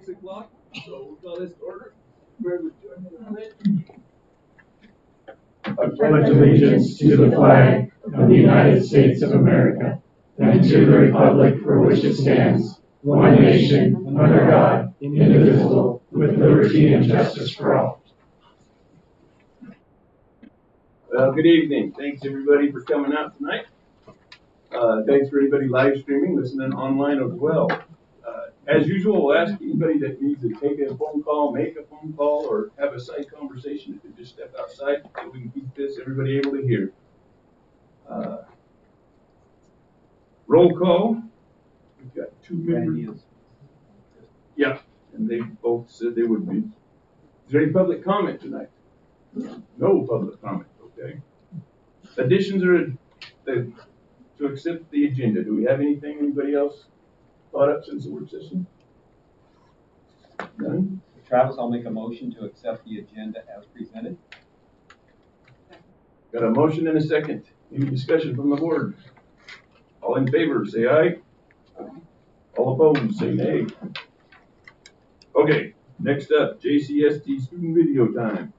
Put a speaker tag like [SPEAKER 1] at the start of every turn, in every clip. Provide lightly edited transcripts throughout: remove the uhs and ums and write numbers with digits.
[SPEAKER 1] 6 o'clock, so we'll call this to order. Everybody would join me in a minute.
[SPEAKER 2] I pledge allegiance to the flag of the United States of America and to the republic for which it stands, one nation, under God, indivisible, with liberty and justice for all.
[SPEAKER 1] Well, good evening. Thanks everybody for coming out tonight. Thanks for anybody live streaming, listening online as well. As usual, we'll ask anybody that needs to take a phone call, make a phone call, or have a side conversation to just step outside so we can keep this everybody able to hear. Roll call. We've got 2 members. Yeah, and they both said they would be. Is there any public comment tonight? No public comment. Okay. Additions or to accept the agenda. Do we have anything? Anybody else thought up since the work session? None?
[SPEAKER 3] Travis, I'll make a motion to accept the agenda as presented.
[SPEAKER 1] Got a motion and a second. Any discussion from the board? All in favor, say aye. All opposed, say nay. Okay, next up, JCSD student video time.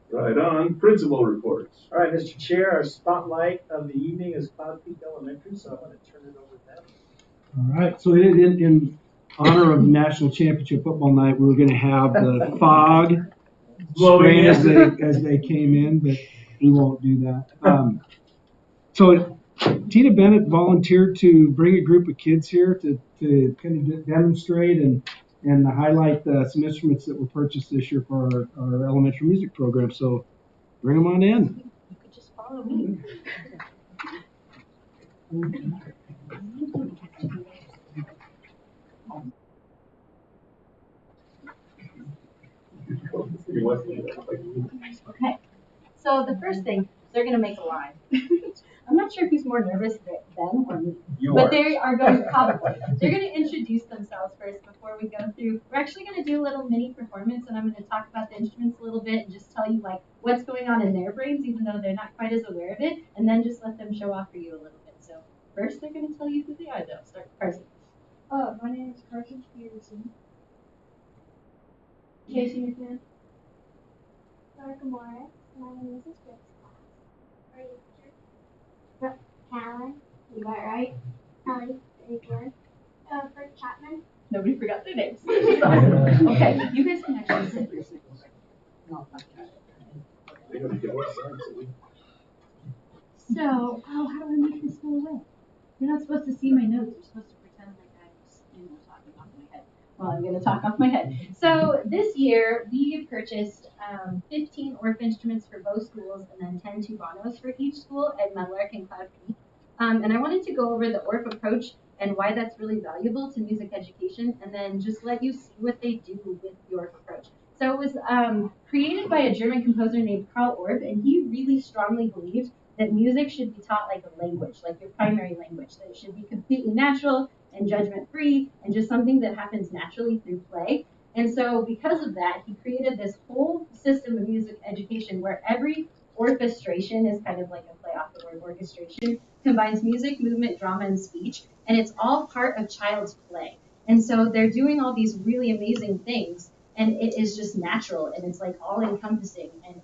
[SPEAKER 1] Right on. Principal reports.
[SPEAKER 4] All right, Mr. Chair, our spotlight of the evening is Cloud Peak Elementary, so I'm going to turn it over to them.
[SPEAKER 5] All right, so in honor of National Championship Football Night, we were going to have the fog spraying as they came in, but we won't do that. So Tina Bennett volunteered to bring a group of kids here to kind of demonstrate and highlight some instruments that were purchased this year for our elementary music program. So bring them on in.
[SPEAKER 6] You could just follow me. Okay, so the first thing, they're going to make a line. I'm not sure who's more nervous, them or me. But they are going to probably. They're going to introduce themselves first before we go through. We're actually going to do a little mini performance, and I'm going to talk about the instruments a little bit and just tell you like what's going on in their brains, even though they're not quite as aware of it, and then just let them show off for you a little bit. So first, they're going to tell you who they are. They'll start parsing. Casey, you can.
[SPEAKER 7] Good morning. My name is Grace Class. Are you sure? Callan. You got it right. Ellie. Very good. Bert Chapman.
[SPEAKER 6] Nobody forgot their names. Okay, you guys can actually sit for a second. No, not yet. So, how do I make this go away? You're not supposed to see my notes. You're supposed to pretend like I'm talking off my head. Well, I'm going to talk off my head. So this year, we purchased 15 ORF instruments for both schools and then 10 tubanos for each school at Meadowlark and Cloud Peak. And I wanted to go over the ORF approach and why that's really valuable to music education, and then just let you see what they do with the ORF approach. So it was created by a German composer named Karl Orff, and he really strongly believed that music should be taught like a language, like your primary language, that it should be completely natural and judgment-free and just something that happens naturally through play. And so because of that, he created this whole system of music education where every orchestration is kind of like a play off the word orchestration, combines music, movement, drama, and speech, and it's all part of child's play. And so they're doing all these really amazing things, and it is just natural, and it's like all encompassing, and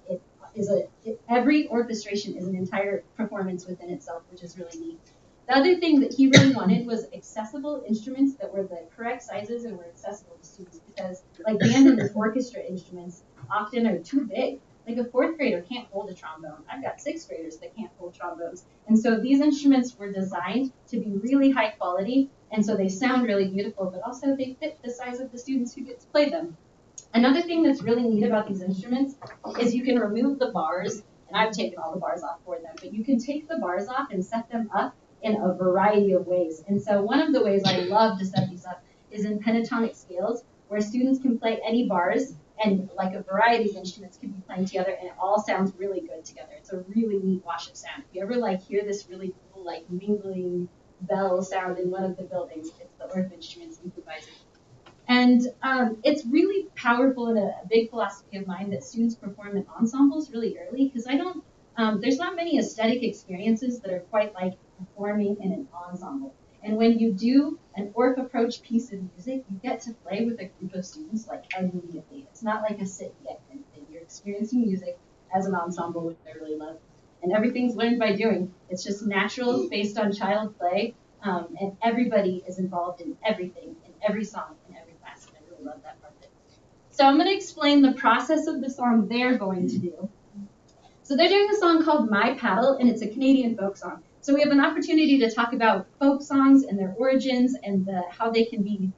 [SPEAKER 6] every orchestration is an entire performance within itself, which is really neat. The other thing that he really wanted was accessible instruments that were the correct sizes and were accessible to students, because like band and orchestra instruments often are too big. Like a fourth grader can't hold a trombone. I've got sixth graders that can't hold trombones. And so these instruments were designed to be really high quality, and so they sound really beautiful, but also they fit the size of the students who get to play them. Another thing that's really neat about these instruments is you can remove the bars, and I've taken all the bars off for them, but you can take the bars off and set them up in a variety of ways. And so one of the ways I love to set these up is in pentatonic scales, where students can play any bars, and like a variety of instruments can be playing together, and it all sounds really good together. It's a really neat wash of sound. If you ever like hear this really cool like mingling bell sound in one of the buildings, it's the ORF instruments improvising. And it's really powerful and a big philosophy of mine that students perform in ensembles really early, because there's not many aesthetic experiences that are quite like performing in an ensemble. And when you do an ORF approach piece of music, you get to play with a group of students like immediately. It's not like a sit and get kind of thing. You're experiencing music as an ensemble, which I really love. And everything's learned by doing. It's just natural, based on child play, and everybody is involved in everything, in every song, in every class. And I really love that part of it. So I'm going to explain the process of the song they're going to do. So they're doing a song called My Paddle, and it's a Canadian folk song. So we have an opportunity to talk about folk songs and their origins and how they can be,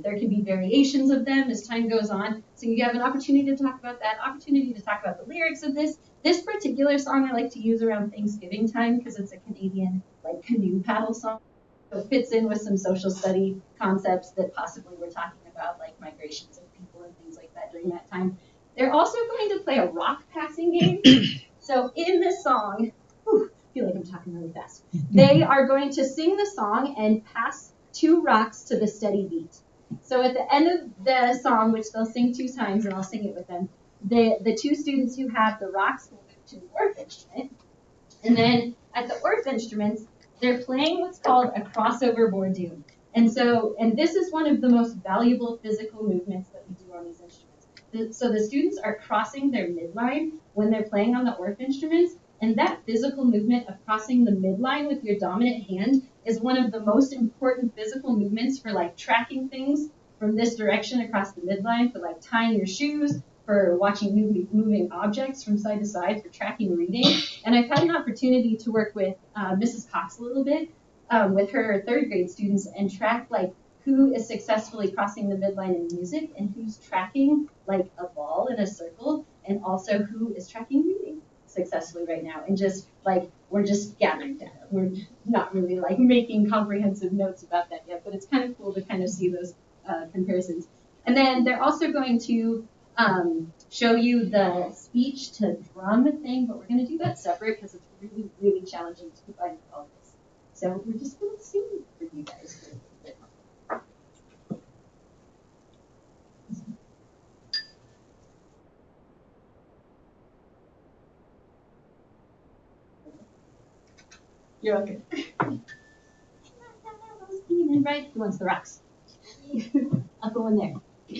[SPEAKER 6] there can be variations of them as time goes on. So you have an opportunity to talk about that, opportunity to talk about the lyrics of this. This particular song I like to use around Thanksgiving time because it's a Canadian like canoe paddle song. So it fits in with some social study concepts that possibly we're talking about, like migrations of people and things like that during that time. They're also going to play a rock passing game. So in this song, I feel like I'm talking really fast. They are going to sing the song and pass 2 rocks to the steady beat. So at the end of the song, which they'll sing 2 times, and I'll sing it with them, the 2 students who have the rocks will move to the ORF instrument. And then at the ORF instruments, they're playing what's called a crossover bordoon. And this is one of the most valuable physical movements that we do on these instruments. So the students are crossing their midline when they're playing on the ORF instruments, and that physical movement of crossing the midline with your dominant hand is one of the most important physical movements for like tracking things from this direction across the midline, for like tying your shoes, for watching moving objects from side to side, for tracking reading. And I've had an opportunity to work with Mrs. Cox a little bit with her 3rd grade students and track like who is successfully crossing the midline in music and who's tracking like a ball in a circle, and also who is tracking reading successfully right now. And just like, we're just gathering data. We're not really like making comprehensive notes about that yet, but it's kind of cool to kind of see those comparisons. And then they're also going to show you the speech to drum thing, but we're going to do that separate because it's really, really challenging to combine with all this. So we're just going to sing for you guys. You're okay. Right? Who wants the rocks? I'll put one there.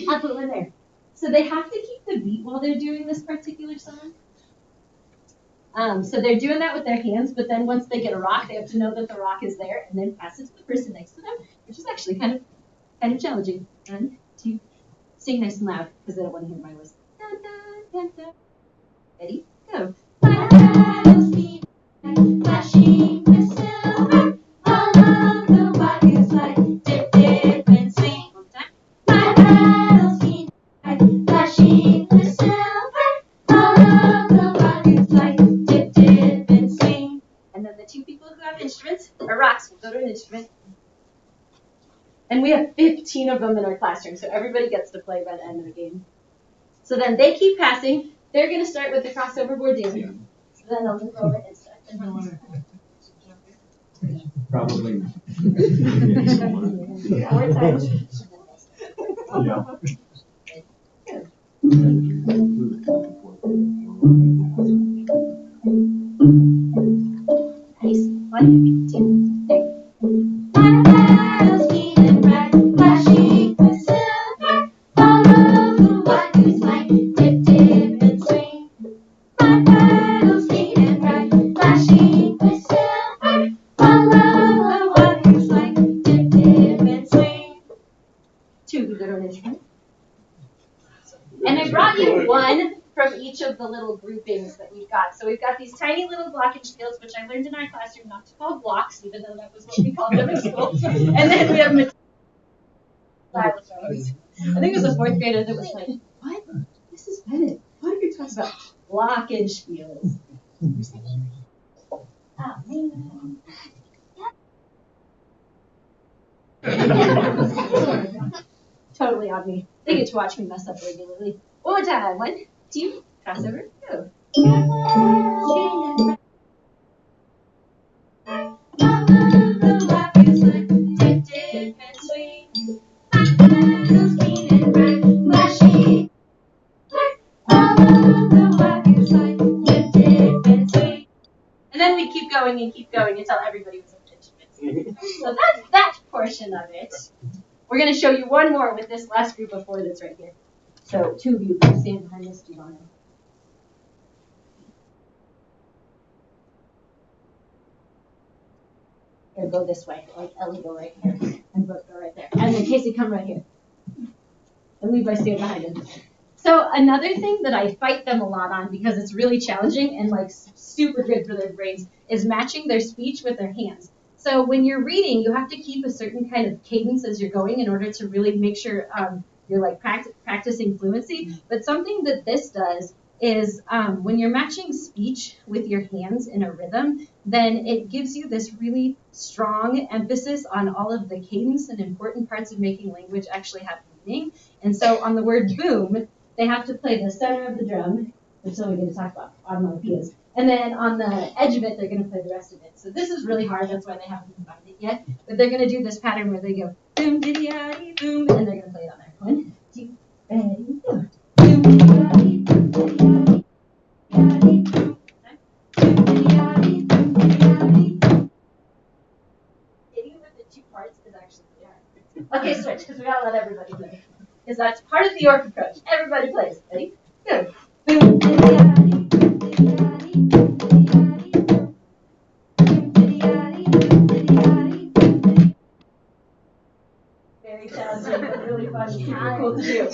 [SPEAKER 6] I'll put one there. So they have to keep the beat while they're doing this particular song. So they're doing that with their hands, but then once they get a rock, they have to know that the rock is there and then pass it to the person next to them, which is actually kind of challenging. 1, 2, sing nice and loud because they don't want to hear my voice. Dun, dun, dun, dun. Ready? Go. My paddles keep flashing with silver. All of the wagons like dip, dip, and swing. One time. My paddles keep flashing with silver. All of the wagons like dip, dip, and swing. And then the 2 people who have instruments, or rocks, will go to an instrument. And we have 15 of them in our classroom, so everybody gets to play by the end of the game. So then they keep passing. They're going to start with the crossover board down. So then they'll move over and start.
[SPEAKER 3] Probably.
[SPEAKER 6] 4 times.
[SPEAKER 3] Yeah.
[SPEAKER 6] Nice. 1, 2, 3. My paddles keep bright, flashing with silver. All of the wagons like dip, dip, and swing. My paddles keep bright, flashing with silver. All of the wagons like dip, dip, and swing. 2 who go to an instrument. And I brought you one from each of the little groupings that we've got. So we've got these tiny little blockage skills, which I learned in our classroom not to call blocks, even though that was what we called them in school. And then we have xylophones. I think it was a 4th grader that was like, what? Mrs. Bennett, why do you talk about blockage skills? Oh, man. Totally on me. They get to watch me mess up regularly. One more time. 1, 2, crossover, go. And then we keep going and keep going until everybody was up to instruments. So that's that portion of it. We're going to show you one more with this last group of 4 that's right here. So 2 of you can stand behind this Giovanni. Here, go this way. Like Ellie, go right here. And Brooke, go right there. And then Casey, come right here. And Levi, stand behind him. So another thing that I fight them a lot on because it's really challenging and like super good for their brains is matching their speech with their hands. So when you're reading, you have to keep a certain kind of cadence as you're going in order to really make sure you're like practicing fluency. But something that this does is when you're matching speech with your hands in a rhythm, then it gives you this really strong emphasis on all of the cadence and important parts of making language actually have meaning. And so on the word boom, they have to play the center of the drum, which is what we're going to talk about, onomatopoeias. And then on the edge of it, they're going to play the rest of it. So this is really hard. That's why they haven't combined it yet. But they're going to do this pattern where they go boom, diddy-yaddy, boom, and they're going to play it on there. 1, 2, ready, go. Boom, diddy-yaddy, boom, diddy-yaddy, yaddy, boom. Boom, diddy-yaddy, boom, diddy-yaddy. Hitting with the 2 parts is actually really hard. Okay, switch, because we got to let everybody play. Because that's part of the York approach. Everybody plays. Ready? Go. Boom, diddy-yaddy, boom, diddy-yaddy, boom, diddy-yaddy, boom. Boom, diddy-yaddy, boom, diddy-yaddy, boom, diddy-yaddy. Very challenging, but really fun. Super cool to do.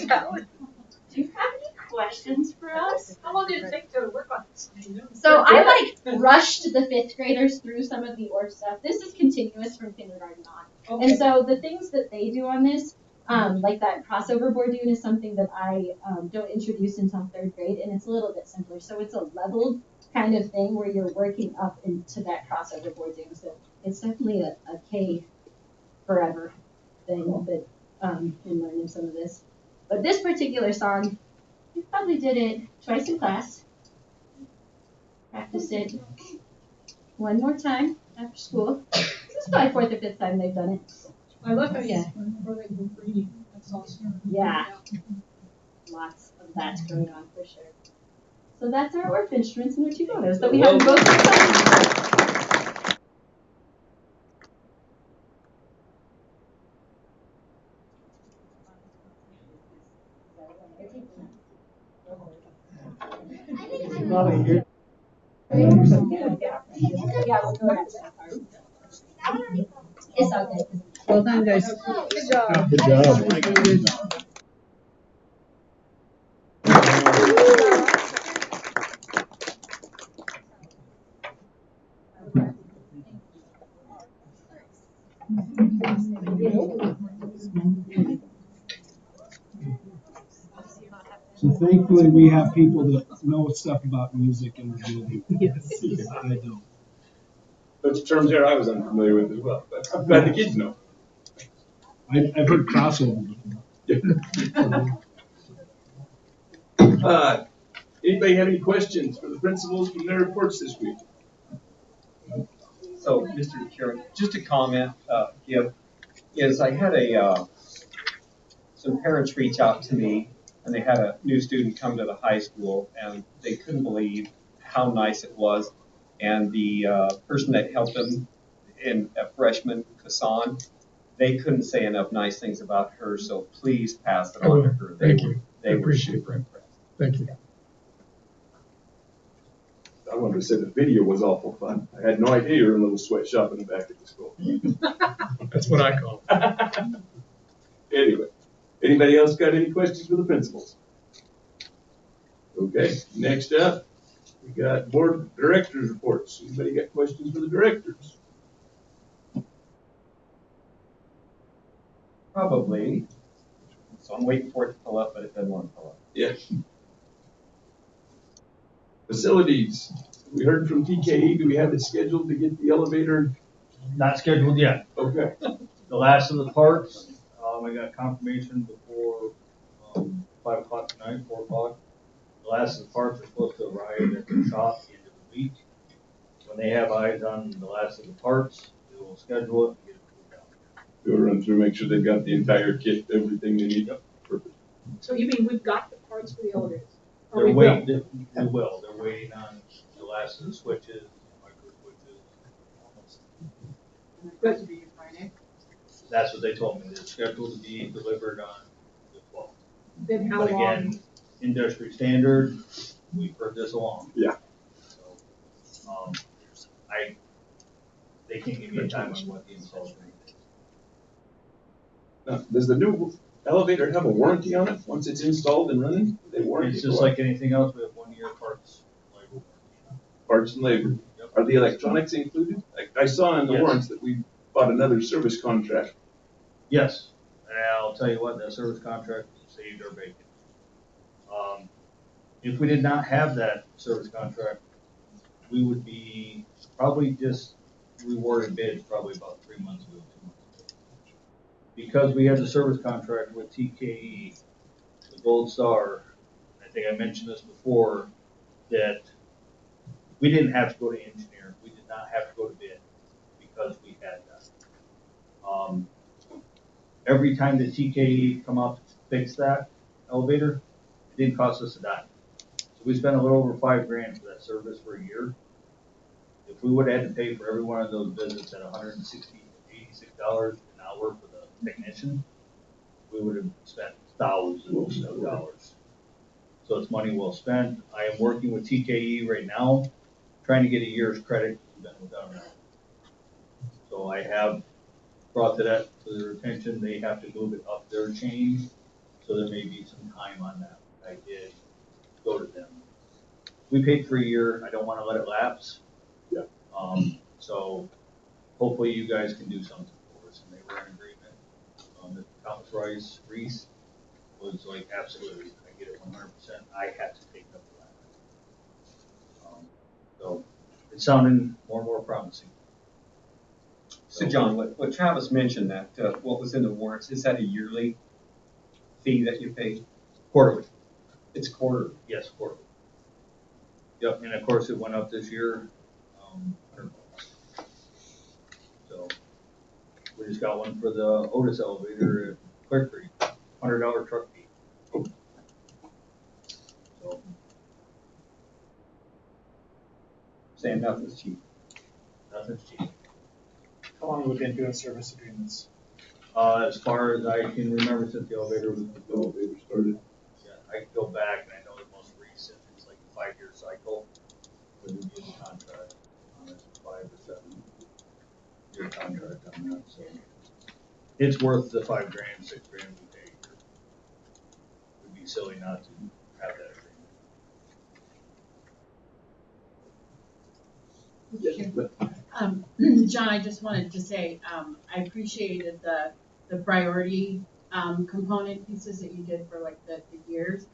[SPEAKER 6] Do you have any questions for us?
[SPEAKER 8] How long did it take to work on this?
[SPEAKER 6] So I rushed the 5th graders through some of the ORF stuff. This is continuous from kindergarten on. Okay. And so the things that they do on this, like that crossover board dune is something that I don't introduce until 3rd grade, and it's a little bit simpler. So it's a leveled kind of thing where you're working up into that crossover board dune. So it's definitely a K forever thing that in learning some of this. But this particular song, we probably did it twice in class. Practiced it one more time after school. This is probably 4th or 5th time they've done it.
[SPEAKER 8] I love how you reading. That's awesome.
[SPEAKER 6] Yeah. Lots of that going on for sure. So that's our ORF instruments and our 2 photos that we have in both classes. Yeah, we'll go ahead. It's okay.
[SPEAKER 8] Well done, guys.
[SPEAKER 7] Good job.
[SPEAKER 2] Good job.
[SPEAKER 5] So thankfully, we have people that know stuff about music in our building.
[SPEAKER 8] Yes.
[SPEAKER 5] I don't.
[SPEAKER 1] Those terms there I was unfamiliar with as well, but I'm glad the kids know.
[SPEAKER 5] I've heard crossover.
[SPEAKER 1] Anybody have any questions for the principals from their reports this week?
[SPEAKER 3] So, Mr. Chairman, just a comment, is I had some parents reach out to me, and they had a new student come to the high school, and they couldn't believe how nice it was. And the person that helped them, a freshman, Hassan, they couldn't say enough nice things about her, so please pass it on to her.
[SPEAKER 2] Thank you.
[SPEAKER 3] They were super impressed.
[SPEAKER 2] Thank you.
[SPEAKER 1] I wanted to say the video was awful fun. I had no idea you were in a little sweatshop in the back of the school.
[SPEAKER 2] That's what I call it.
[SPEAKER 1] Anyway, anybody else got any questions for the principals? Okay, next up, we got board of directors reports. Anybody got questions for the directors?
[SPEAKER 3] Probably. So I'm waiting for it to pull up, but it doesn't want to pull up.
[SPEAKER 1] Yes. Facilities. We heard from TKE. Do we have it scheduled to get the elevator?
[SPEAKER 9] Not scheduled yet.
[SPEAKER 1] Okay.
[SPEAKER 9] The last of the parts, I got confirmation before 5 o'clock tonight, 4 o'clock. The last of the parts are supposed to arrive at the shop the end of the week. When they have eyes on the last of the parts, they will schedule it and get it moved down.
[SPEAKER 1] Do a run through, make sure they've got the entire kit, everything they need. Yep. Perfect.
[SPEAKER 8] So you mean we've got the parts for the elevators? Or
[SPEAKER 9] They're
[SPEAKER 8] we will?
[SPEAKER 9] waiting, they will. They're waiting on the last of the switches, micro switches.
[SPEAKER 8] Good.
[SPEAKER 9] That's what they told me. They're scheduled to be delivered on the 12th.
[SPEAKER 8] Then how
[SPEAKER 9] But
[SPEAKER 8] long?
[SPEAKER 9] again, industry standard, we've heard this along.
[SPEAKER 1] Yeah.
[SPEAKER 9] So, they can't give me a time on what the install is going to be.
[SPEAKER 1] Now, does the new elevator have a warranty on it once it's installed and running? Do they warranty
[SPEAKER 9] It's just like anything else, we have 1 year parts. Labor.
[SPEAKER 1] parts and labor.
[SPEAKER 9] Yep.
[SPEAKER 1] Are the electronics included? I saw in the
[SPEAKER 9] Yes.
[SPEAKER 1] warrants that we bought another service contract.
[SPEAKER 9] Yes, and I'll tell you what, that service contract saved our bacon. If we did not have that service contract, we would be probably just rewarded bids probably about 3 months ago, 2 months ago. Because we had the service contract with TKE, the Gold Star, I think I mentioned this before, that we didn't have to go to engineer. We did not have to go to bid because we had that. Every time the TKE come up to fix that elevator, it didn't cost us a dime. So we spent a little over $5,000 for that service for a year. If we would have had to pay for every one of those visits at $86 an hour for the technician, we would have spent thousands of dollars. So it's money well spent. I am working with TKE right now, trying to get a year's credit. We've been without that. So I have brought to their attention. They have to move it up their chain, so there may be some time on that. I did go to them. We paid for a year. I don't want to let it lapse.
[SPEAKER 1] Yeah.
[SPEAKER 9] So hopefully you guys can do something for us. And they were in agreement. Thomas Reese was like, absolutely, I get it 100%. I had to take up the ladder. So it's sounding more and more promising.
[SPEAKER 3] So John, what Travis mentioned that, what was in the warrants, is that a yearly fee that you pay?
[SPEAKER 9] Quarterly.
[SPEAKER 3] It's quarterly.
[SPEAKER 9] Yes, quarterly. Yep, and of course it went up this year, $100. So we just got one for the Otis elevator at Clear Creek, $100 truck fee. So
[SPEAKER 3] Saying nothing's cheap.
[SPEAKER 9] nothing's cheap.
[SPEAKER 4] How long have we been doing service agreements?
[SPEAKER 9] As far as I can remember since the elevator was built.
[SPEAKER 1] Elevator started.
[SPEAKER 9] I could go back and I know the most recent, it's like a 5-year cycle. We review the contract on it, 5 or 7 year contract on that, so. It's worth the $5 grand, $6 grand we pay here. It'd be silly not to have that agreement.
[SPEAKER 8] John, I just wanted to say, I appreciated the priority component pieces that you did for like the years.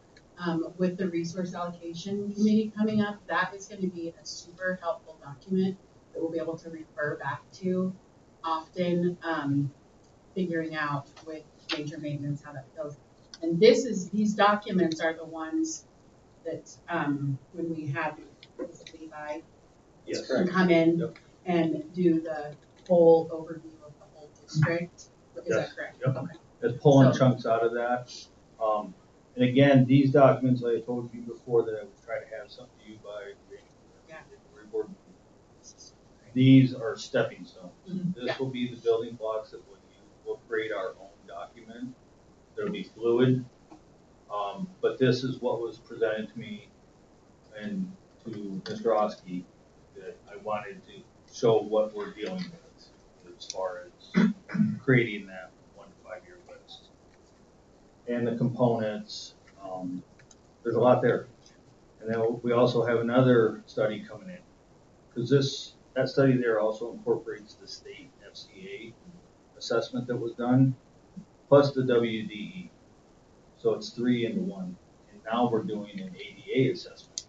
[SPEAKER 8] With the resource allocation committee coming up, that is going to be a super helpful document that we'll be able to refer back to often, figuring out with major maintenance how that goes. And these documents are the ones that when we had Levi
[SPEAKER 9] Yes.
[SPEAKER 8] come in
[SPEAKER 9] Yep.
[SPEAKER 8] and do the whole overview of the whole district. Is
[SPEAKER 9] Yes.
[SPEAKER 8] that correct?
[SPEAKER 9] Yep.
[SPEAKER 8] Okay.
[SPEAKER 9] It's pulling chunks out of that. And again, these documents, like I told you before, that I would try to have something to you by January board meeting. These are stepping stones.
[SPEAKER 8] Mm-hmm.
[SPEAKER 9] This will be the building blocks that we'll create our own document. It'll be fluid. But this is what was presented to me and to Mr. Oski that I wanted to show what we're dealing with as far as creating that 1 to 5 year list. And the components, there's a lot there. And then we also have another study coming in, because that study there also incorporates the state FCA assessment that was done, plus the WDE. So it's 3 into 1. And now we're doing an ADA assessment.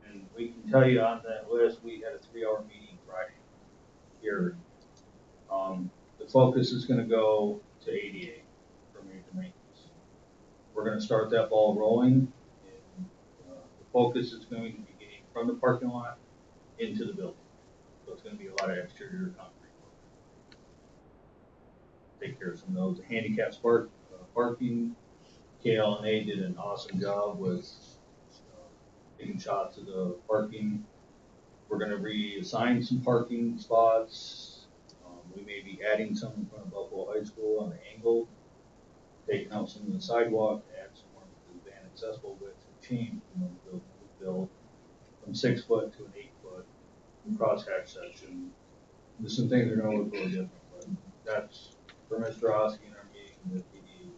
[SPEAKER 9] And we can tell you on that list, we had a 3-hour meeting Friday here. The focus is going to go to ADA for major maintenance. We're going to start that ball rolling. And, the focus is going to be getting from the parking lot into the building. So it's going to be a lot of exterior concrete work. Take care of some of those. Handicap parking. KL&A did an awesome job with taking shots of the parking. We're going to reassign some parking spots. We may be adding some in front of Buffalo High School on the angle, taking out some of the sidewalk, add some more to the van accessible width and change. We'll build from 6 foot to an 8 foot crosshatch section. There's some things that are going to look a little different, but that's for Mr. Oski in our meeting with PDA.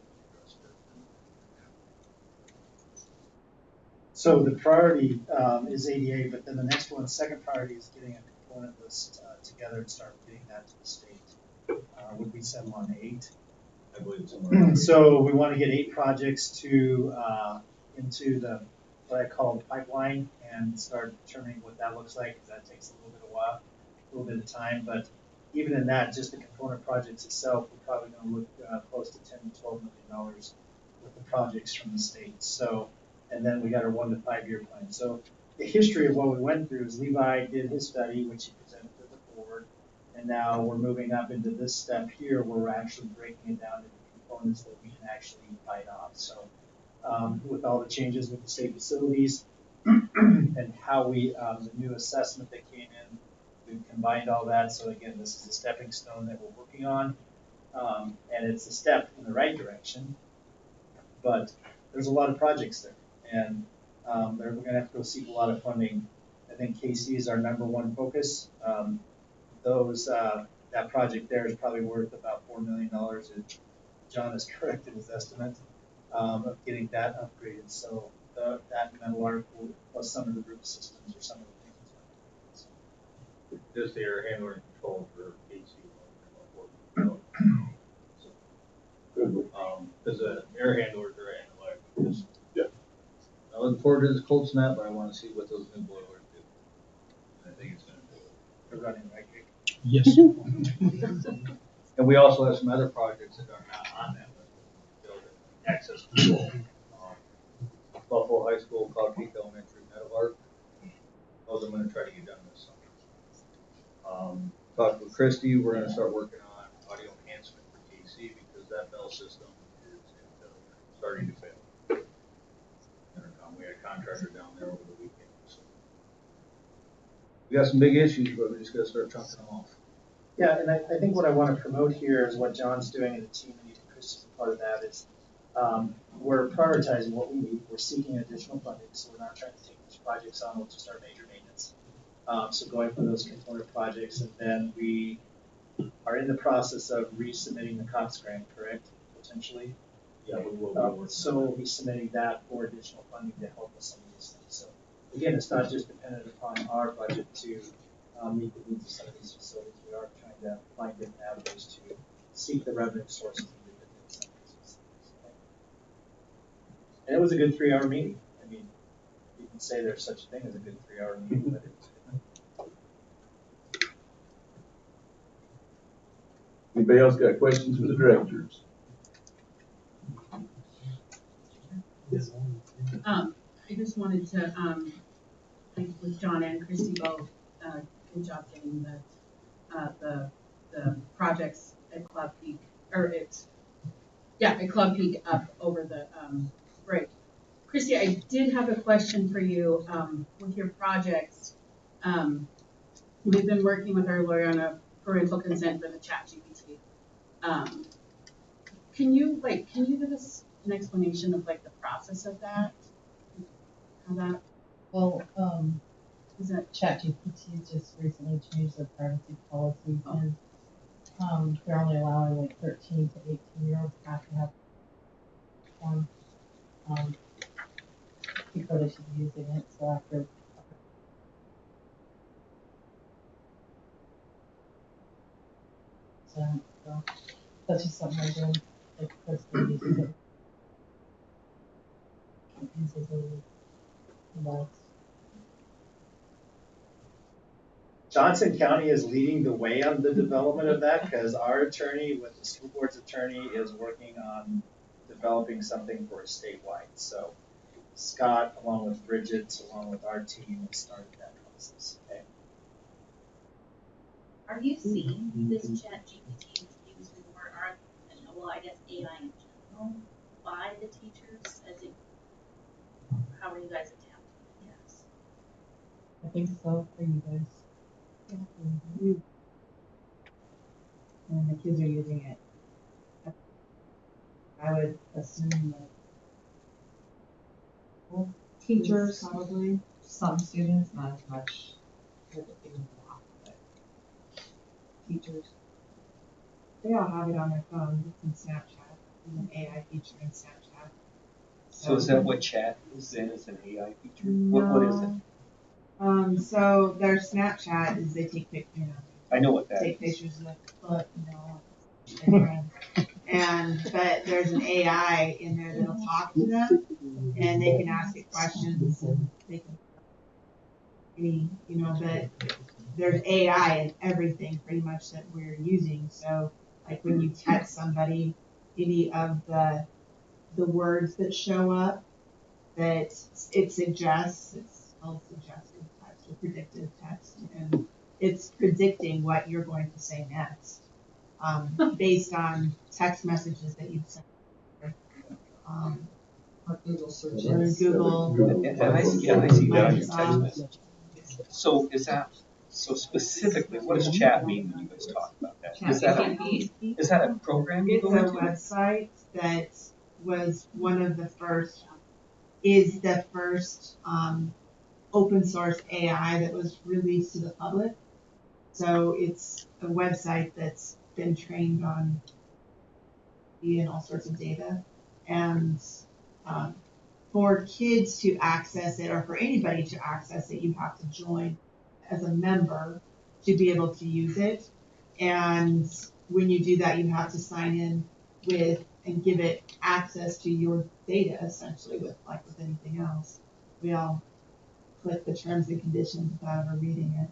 [SPEAKER 4] So the priority is ADA, but then the next one, the second priority is getting a component list together and start getting that to the state. Would we settle on 8?
[SPEAKER 9] I believe somewhere.
[SPEAKER 4] So we want to get 8 projects to into the what I call the pipeline and start determining what that looks like. That takes a little bit of time, but even in that, just the component projects itself, we're probably going to look close to $10 to $12 million with the projects from the state. So, and then we got our 1 to 5 year plan. So the history of what we went through is Levi did his study, which he presented to the board, and now we're moving up into this step here where we're actually breaking it down into components that we can actually bite off. So with all the changes with the state facilities and how we, the new assessment that came in, we've combined all that. So again, this is a stepping stone that we're working on, and it's a step in the right direction, but there's a lot of projects there, and we're going to have to go seek a lot of funding. I think KC is our #1 focus. That project there is probably worth about $4 million. If John is correct in his estimate of getting that upgraded. So that metal article plus some of the roof systems or some of the things.
[SPEAKER 9] Just the air handler control for KC. Because the air handlers are in the life.
[SPEAKER 1] Yeah.
[SPEAKER 9] I'm looking forward to this cold snap, but I want to see what those new boilers do. And I think it's going to do it.
[SPEAKER 4] They're running right here.
[SPEAKER 5] Yes.
[SPEAKER 9] And we also have some other projects that are not on that list. Building access control. Buffalo High School, Cloud Peak Elementary, Metal Arc. Those I'm going to try to get done this summer. Talked with Christy. We're going to start working on audio enhancement for KC because that bell system is starting to fail. We had a contractor down there over the weekend. So we got some big issues, but we just got to start chunking them off.
[SPEAKER 4] Yeah, and I think what I want to promote here is what John's doing and the team, and Christy's a part of that, is we're prioritizing what we need. We're seeking additional funding, so we're not trying to take these projects on with just our major maintenance. So going for those component projects, and then we are in the process of resubmitting the COPS grant, correct? Potentially.
[SPEAKER 9] Yeah, we will.
[SPEAKER 4] So we'll be submitting that for additional funding to help with some of these things. So again, it's not just dependent upon our budget to meet the needs of some of these facilities. We are trying to find different avenues to seek the revenue sources needed to meet some of these facilities. And it was a good 3-hour meeting. I mean, you can say there's such a thing as a good 3-hour meeting, but it was good.
[SPEAKER 1] Anybody else got questions for the directors?
[SPEAKER 8] I just wanted to, thank with John and Christy both, good job getting the projects at Club Peak, at Club Peak up over the, break. Christy, I did have a question for you, with your projects. We've been working with our lawyer on a parental consent for the ChatGPT. Can you give us an explanation of like the process of that? How that?
[SPEAKER 10] Well, is that ChatGPT just recently changed their privacy policy, and they're only allowing like 13 to 18-year-olds have to have before they should be using it. So after. So that's just something I do. Like Kristen uses it.
[SPEAKER 4] Johnson County is leading the way on the development of that because our attorney with the school board's attorney is working on developing something for statewide. So Scott, along with Bridget, along with our team, has started that process. Okay.
[SPEAKER 11] Are you seeing this ChatGPT used more, I guess AI in general, by the teachers as it? How are you guys attempting it? Yes.
[SPEAKER 10] I think so for you guys. Yeah. Mm-hmm. And the kids are using it. I would assume that teachers probably, some students, not as much with it being blocked, but teachers, they all have it on their phone. It's in Snapchat. There's an AI feature in Snapchat.
[SPEAKER 3] So is that what chat is then? Is an AI feature?
[SPEAKER 10] No.
[SPEAKER 3] What is it?
[SPEAKER 10] So their Snapchat is they take pictures.
[SPEAKER 3] I know what that
[SPEAKER 10] take
[SPEAKER 3] is.
[SPEAKER 10] Pictures of foot, but there's an AI in there that'll talk to them, and they can ask it questions, and they can, but there's AI in everything pretty much that we're using. So like when you text somebody, any of the words that show up that it suggests, it's called suggestive text or predictive text, and it's predicting what you're going to say next based on text messages that you've sent. Or Google searches. Google.
[SPEAKER 3] And I see that on your text message. So is that, so specifically, what does chat mean when you guys talk about that? Is that a program you go into?
[SPEAKER 10] It's a website that was one of the first, is the first open source AI that was released to the public. So it's a website that's been trained on and all sorts of data. And for kids to access it, or for anybody to access it, you have to join as a member to be able to use it. And when you do that, you have to sign in with and give it access to your data, essentially, with anything else. We all click the terms and conditions without ever reading it.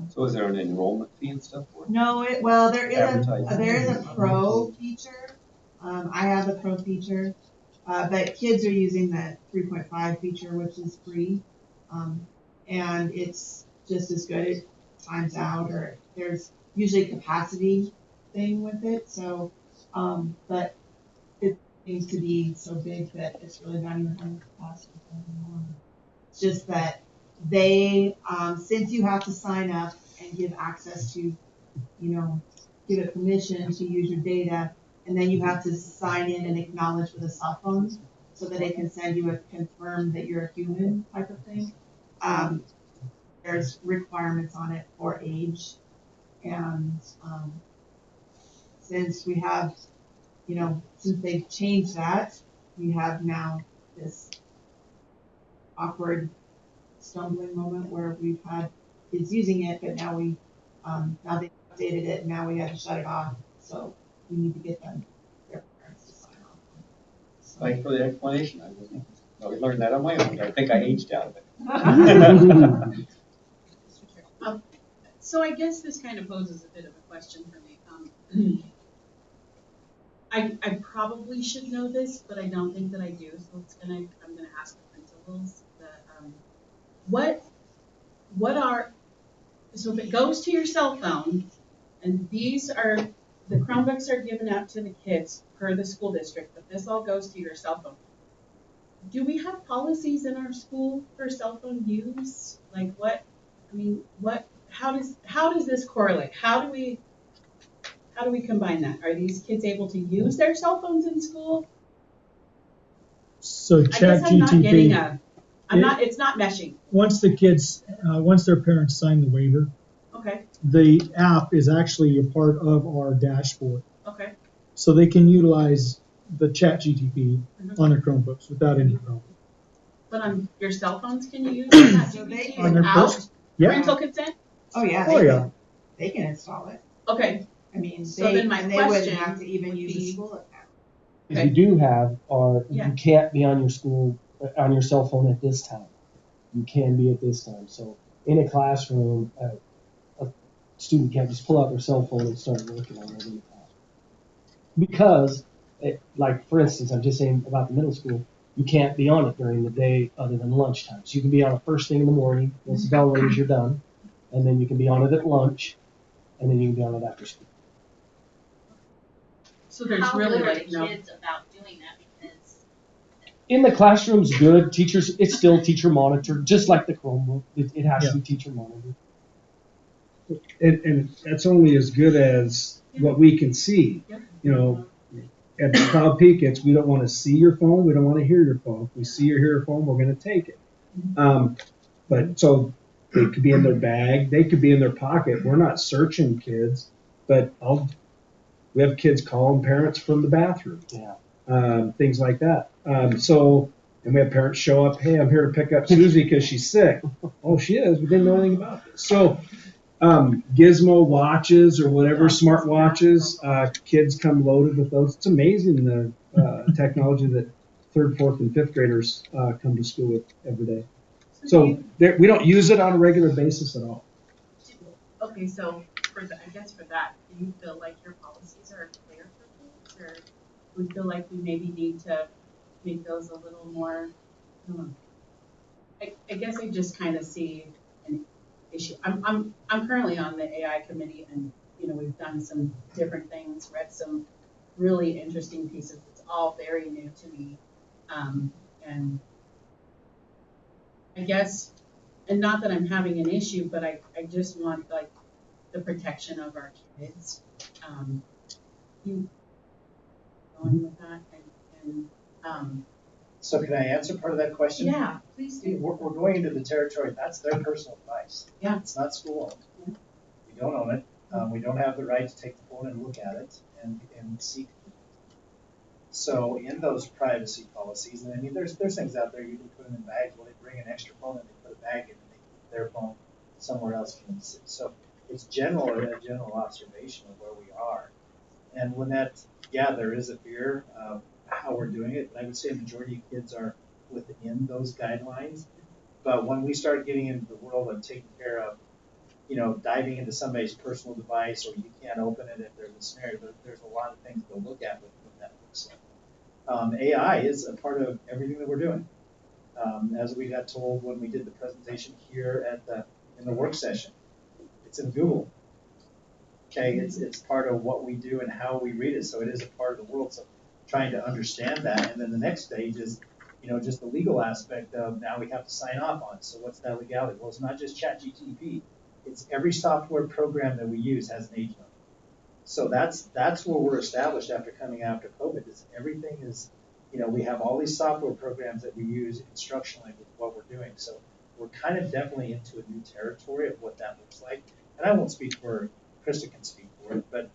[SPEAKER 3] So is there an enrollment fee and stuff for it?
[SPEAKER 10] No, there is a pro feature. I have the pro feature, but kids are using the 3.5 feature, which is free, and it's just as good. It times out, or there's usually a capacity thing with it. So, but it seems to be so big that it's really not even on the capacity anymore. It's just that they, since you have to sign up and give access to, give it permission to use your data, and then you have to sign in and acknowledge with a cell phone so that it can send you a confirm that you're a human type of thing. There's requirements on it for age, and since we have, since they've changed that, we have now this awkward stumbling moment where we've had kids using it, but now now they've updated it, and now we have to shut it off. So we need to get their parents to sign off on it. So.
[SPEAKER 3] Thanks for the explanation. I learned that on my own. I think I aged out of it.
[SPEAKER 8] So I guess this kind of poses a bit of a question for me. I probably should know this, but I don't think that I do. So I'm gonna ask the principals that so if it goes to your cell phone, and the Chromebooks are given out to the kids per the school district, but this all goes to your cell phone. Do we have policies in our school for cell phone use? Like how does this correlate? How do we combine that? Are these kids able to use their cell phones in school?
[SPEAKER 2] So
[SPEAKER 8] I guess I'm not getting it's not meshing.
[SPEAKER 2] Once their parents sign the waiver,
[SPEAKER 8] Okay.
[SPEAKER 2] the app is actually a part of our dashboard.
[SPEAKER 8] Okay.
[SPEAKER 2] So they can utilize the ChatGTP on their Chromebooks without any problem.
[SPEAKER 8] But on your cell phones, can you use ChatGPT without parental consent?
[SPEAKER 10] Oh yeah. They can install it.
[SPEAKER 8] Okay.
[SPEAKER 10] I mean,
[SPEAKER 8] then
[SPEAKER 10] they wouldn't have to even use a school account.
[SPEAKER 12] Okay. You do have, you can't be on your cell phone at this time. You can be at this time. So in a classroom, a student can't just pull out their cell phone and start working on it in the classroom. Because, like for instance, I'm just saying about the middle school, you can't be on it during the day other than lunchtime. So you can be on it first thing in the morning, once the bell rings, you're done. And then you can be on it at lunch, and then you can be on it after school.
[SPEAKER 8] So there's
[SPEAKER 11] How
[SPEAKER 8] really
[SPEAKER 11] good are
[SPEAKER 8] like
[SPEAKER 11] the kids about doing that? Because
[SPEAKER 12] in the classroom's good. Teachers, it's still teacher monitored, just like the Chromebook. It has to be teacher monitored.
[SPEAKER 5] And that's only as good as what we can see. At the Cloud Peak, we don't want to see your phone. We don't want to hear your phone. If we see or hear your phone, we're going to take it. But so they could be in their bag. They could be in their pocket. We're not searching kids, but we have kids calling parents from the bathroom. Things like that. And we have parents show up, hey, I'm here to pick up Susie because she's sick. Oh, she is. We didn't know anything about this. So Gizmo watches or whatever, smart watches, kids come loaded with those. It's amazing the technology that 3rd, 4th, and 5th graders come to school with every day. So we don't use it on a regular basis at all.
[SPEAKER 8] Okay, so for that, do you feel like your policies are clear for kids, or do we feel like we maybe need to make those a little more? I guess I just kind of see an issue. I'm currently on the AI committee, and we've done some different things, read some really interesting pieces. It's all very new to me, and I guess, and not that I'm having an issue, but I just want like the protection of our kids. You going with that,
[SPEAKER 4] So can I answer part of that question?
[SPEAKER 8] Yeah, please do.
[SPEAKER 4] We're going into the territory. That's their personal device.
[SPEAKER 8] Yeah.
[SPEAKER 4] It's not school owned.
[SPEAKER 8] Yeah.
[SPEAKER 4] We don't own it. We don't have the right to take the phone and look at it and seek it. So in those privacy policies, and I mean, there's things out there you can put them in bags. Well, they bring an extra phone and they put a bag in and they keep their phone somewhere else. So it's a general observation of where we are. And when there is a fear of how we're doing it, but I would say a majority of kids are within those guidelines. But when we start getting into the world of taking care of, diving into somebody's personal device, or you can't open it if there's a scenario, there's a lot of things to look at with what that looks like. AI is a part of everything that we're doing. As we got told when we did the presentation here in the work session, it's in Google. Okay, it's part of what we do and how we read it, so it is a part of the world. So trying to understand that, and then the next stage is, just the legal aspect of now we have to sign off on it. So what's that legality? Well, it's not just ChatGPT. It's every software program that we use has an age limit. So that's where we're established after coming after COVID. Is everything is, we have all these software programs that we use instructionally with what we're doing. So we're kind of definitely into a new territory of what that looks like. And I won't speak for Krista can speak for it, but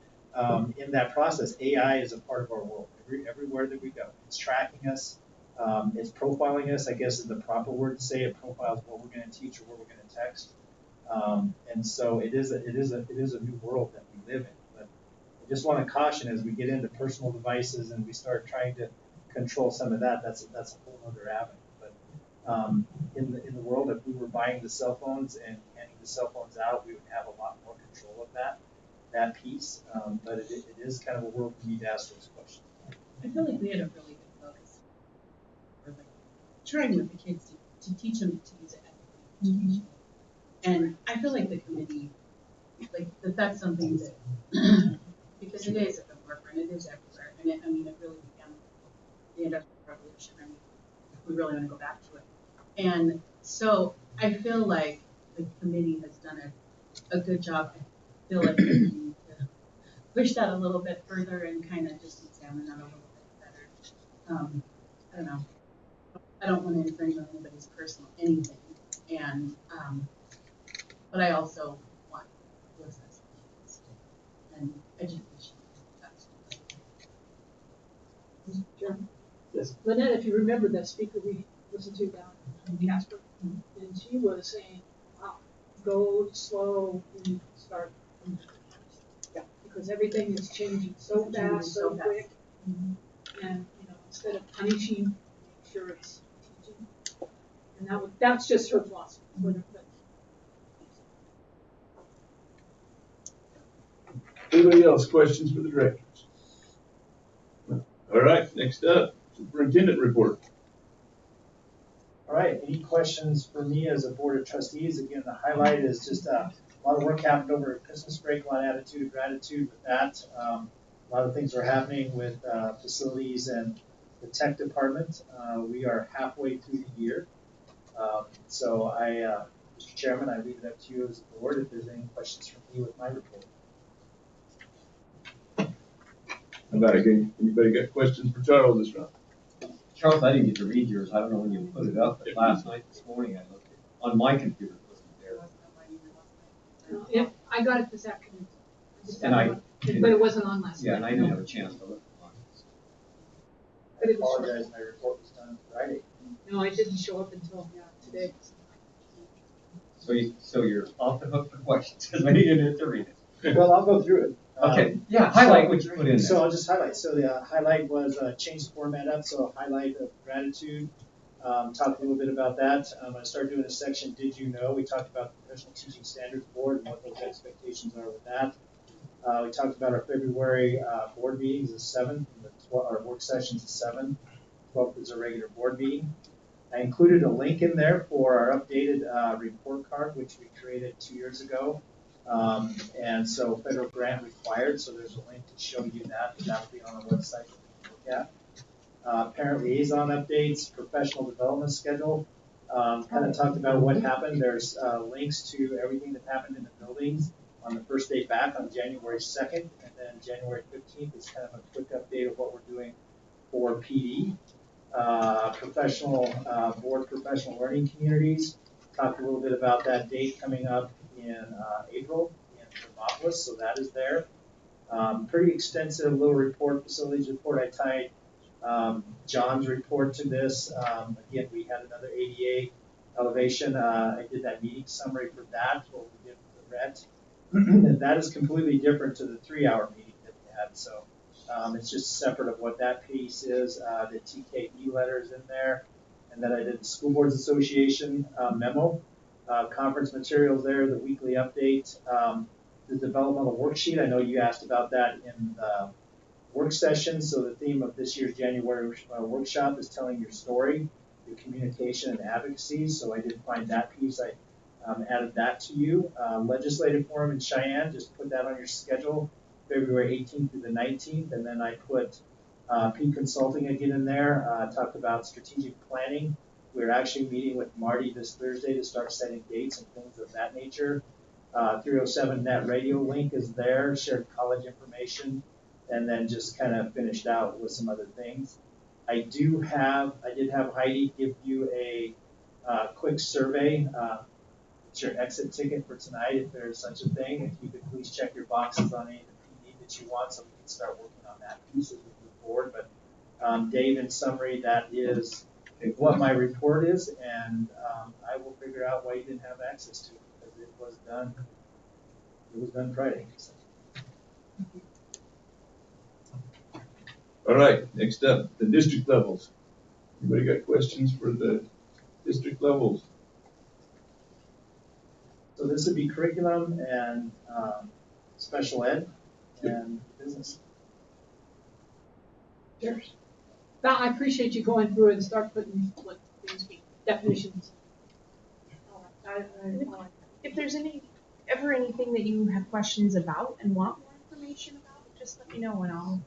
[SPEAKER 4] in that process, AI is a part of our world. Everywhere that we go, it's tracking us. It's profiling us, I guess is the proper word to say. It profiles what we're going to teach or what we're going to text. And so it is a new world that we live in. But I just want to caution as we get into personal devices and we start trying to control some of that. That's a whole other avenue. But in the world, if we were buying the cell phones and handing the cell phones out, we would have a lot more control of that piece. But it is kind of a world we need to ask those questions.
[SPEAKER 8] I feel like we had a really good focus. We're like trying with the kids to teach them to use it ethically. And I feel like the committee, like that's something that, because it is at the forefront, it is everywhere. And it really began with the Industrial Revolution. I mean, if we really want to go back to it. And so I feel like the committee has done a good job. I feel like we need to push that a little bit further and kind of just examine that a little bit better. I don't know. I don't want to infringe on anybody's personal anything. And, but I also want what's best for kids and education.
[SPEAKER 13] Yes. Lynette, if you remember that speaker we listened to down in Casper, and she was saying, wow, go slow and start. Yeah. Because everything is changing so fast, so quick. And, instead of punishing, make sure it's teaching. And that's just her philosophy.
[SPEAKER 1] Anybody else, questions for the directors? All right, next up, superintendent report.
[SPEAKER 4] All right, any questions for me as a board of trustees? Again, the highlight is just a lot of work happened over Christmas break, a lot of attitude and gratitude with that. A lot of things are happening with facilities and the tech department. We are halfway through the year. So Mr. Chairman, I leave it up to you as a board if there's any questions from me with my report.
[SPEAKER 1] How about again? Anybody got questions for Charles this round?
[SPEAKER 3] Charles, I didn't get to read yours. I don't know when you put it up, but last night, this morning, I looked at it. On my computer, it wasn't there.
[SPEAKER 13] Yeah, I got it this afternoon.
[SPEAKER 3] But
[SPEAKER 13] it wasn't on last night.
[SPEAKER 3] Yeah, and I didn't have a chance to look at
[SPEAKER 4] I apologize, my report was done Friday.
[SPEAKER 13] No, I didn't show up until today.
[SPEAKER 3] So you're off the hook for questions because I didn't to read it.
[SPEAKER 4] Well, I'll go through it.
[SPEAKER 3] Okay, highlight what you put in there.
[SPEAKER 4] So I'll just highlight. So the highlight was change the format up. So a highlight of gratitude. Talk a little bit about that. I started doing a section, Did You Know? We talked about the Professional Teaching Standards Board and what those expectations are with that. We talked about our February board meetings, the 7th, and our work sessions, the 7th. 12th is a regular board meeting. I included a link in there for our updated report card, which we created 2 years ago. And so federal grant required, so there's a link to show you that. That will be on our website that you can look at. Parent liaison updates, professional development schedule. Kind of talked about what happened. There's links to everything that happened in the buildings on the first day back on January 2nd, and then January 15th is kind of a quick update of what we're doing for PD. Board professional learning communities. Talked a little bit about that date coming up in April in Thermopolis, so that is there. Pretty extensive little report, facilities report. I tied John's report to this. Again, we had another ADA elevation. I did that meeting summary for that, what we did with the RET. And that is completely different to the 3-hour meeting that we had. So it's just separate of what that piece is. The TKE letters in there. And then I did the School Boards Association memo, conference materials there, the weekly update, the developmental worksheet. I know you asked about that in the work session. So the theme of this year's January workshop is telling your story, your communication and advocacy. So I did find that piece. I added that to you. Legislative forum in Cheyenne, just put that on your schedule, February 18th through the 19th. And then I put P Consulting again in there, talked about strategic planning. We're actually meeting with Marty this Thursday to start setting dates and things of that nature. 307 net radio link is there, shared college information, and then just kind of finished out with some other things. I did have Heidi give you a quick survey. It's your exit ticket for tonight, if there's such a thing. If you could please check your boxes on any of the PD that you want, so we can start working on that piece as we move forward. But Dave, in summary, that is what my report is, and I will figure out why you didn't have access to it, because it was done. It was done Friday. So.
[SPEAKER 1] All right, next up, the district levels. Anybody got questions for the district levels?
[SPEAKER 4] So this would be curriculum and special ed and business.
[SPEAKER 13] Cheers. Now, I appreciate you going through and start putting what things mean, definitions.
[SPEAKER 14] If there's ever anything that you have questions about and want more information about, just let me know and I'll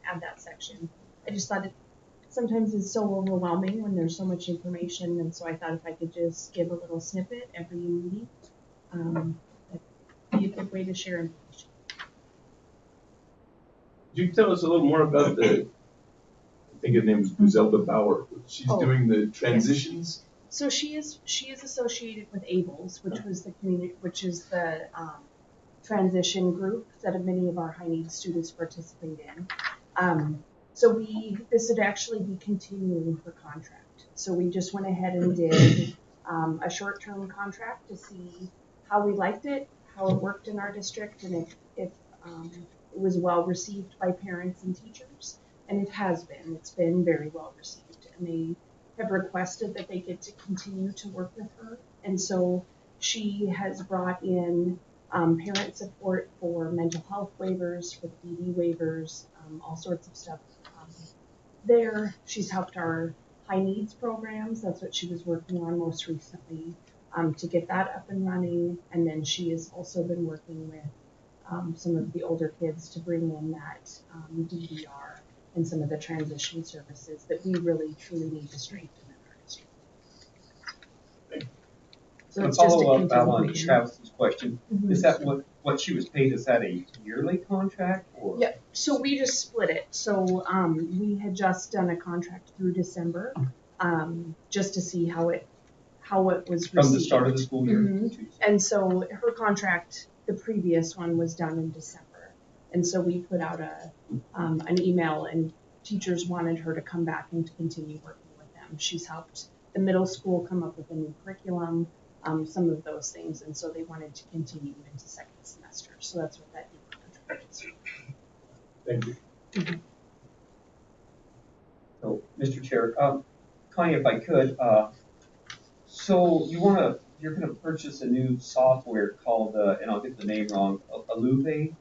[SPEAKER 14] add that section. I just thought it sometimes it's so overwhelming when there's so much information, and so I thought if I could just give a little snippet every meeting, that'd be a good way to share information.
[SPEAKER 1] Could you tell us a little more about I think her name is Griselda Bauer. She's doing the transitions.
[SPEAKER 14] Yes. So she is associated with ABLES, which is the transition group that many of our high needs students participate in. So this would actually be continuing her contract. So we just went ahead and did a short-term contract to see how we liked it, how it worked in our district, and if it was well received by parents and teachers. And it has been. It's been very well received. And they have requested that they get to continue to work with her. And so she has brought in parent support for mental health waivers, for the BD waivers, all sorts of stuff. There, she's helped our high needs programs. That's what she was working on most recently to get that up and running. And then she has also been working with some of the older kids to bring in that DDR and some of the transition services that we really truly need to strengthen in our district.
[SPEAKER 3] So it's just a follow-up on Travis's question. Mm-hmm. Is that what she was paid? Is that a yearly contract or?
[SPEAKER 14] Yeah. So we just split it. So we had just done a contract through December, just to see how it was received.
[SPEAKER 3] From the start of the school year.
[SPEAKER 14] Mm-hmm. And so her contract, the previous one, was done in December. And so we put out an email, and teachers wanted her to come back and to continue working with them. She's helped the middle school come up with a new curriculum, some of those things, and so they wanted to continue into second semester. So that's what that new contract is.
[SPEAKER 1] Thank you.
[SPEAKER 14] Mm-hmm.
[SPEAKER 3] So, Mr. Chair, Connie, if I could, so you're gonna purchase a new software called, and I'll get the name wrong, Alluve?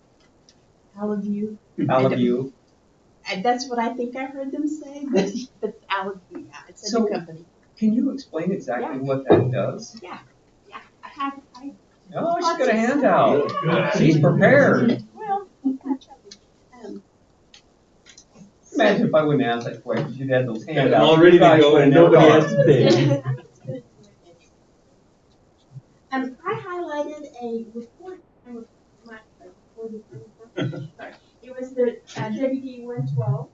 [SPEAKER 10] Allaview.
[SPEAKER 3] Allaview.
[SPEAKER 10] And that's what I think I heard them say, but Allaview, yeah, it's a new company.
[SPEAKER 3] Can you explain exactly what that does?
[SPEAKER 10] Yeah.
[SPEAKER 3] Oh, she's got a handout. Yeah. She's prepared.
[SPEAKER 10] Well,
[SPEAKER 3] imagine if I wouldn't ask that question. You'd have those handouts.
[SPEAKER 1] I'm all ready to go and nobody has to pay.
[SPEAKER 7] I highlighted a report. It was the WD 112.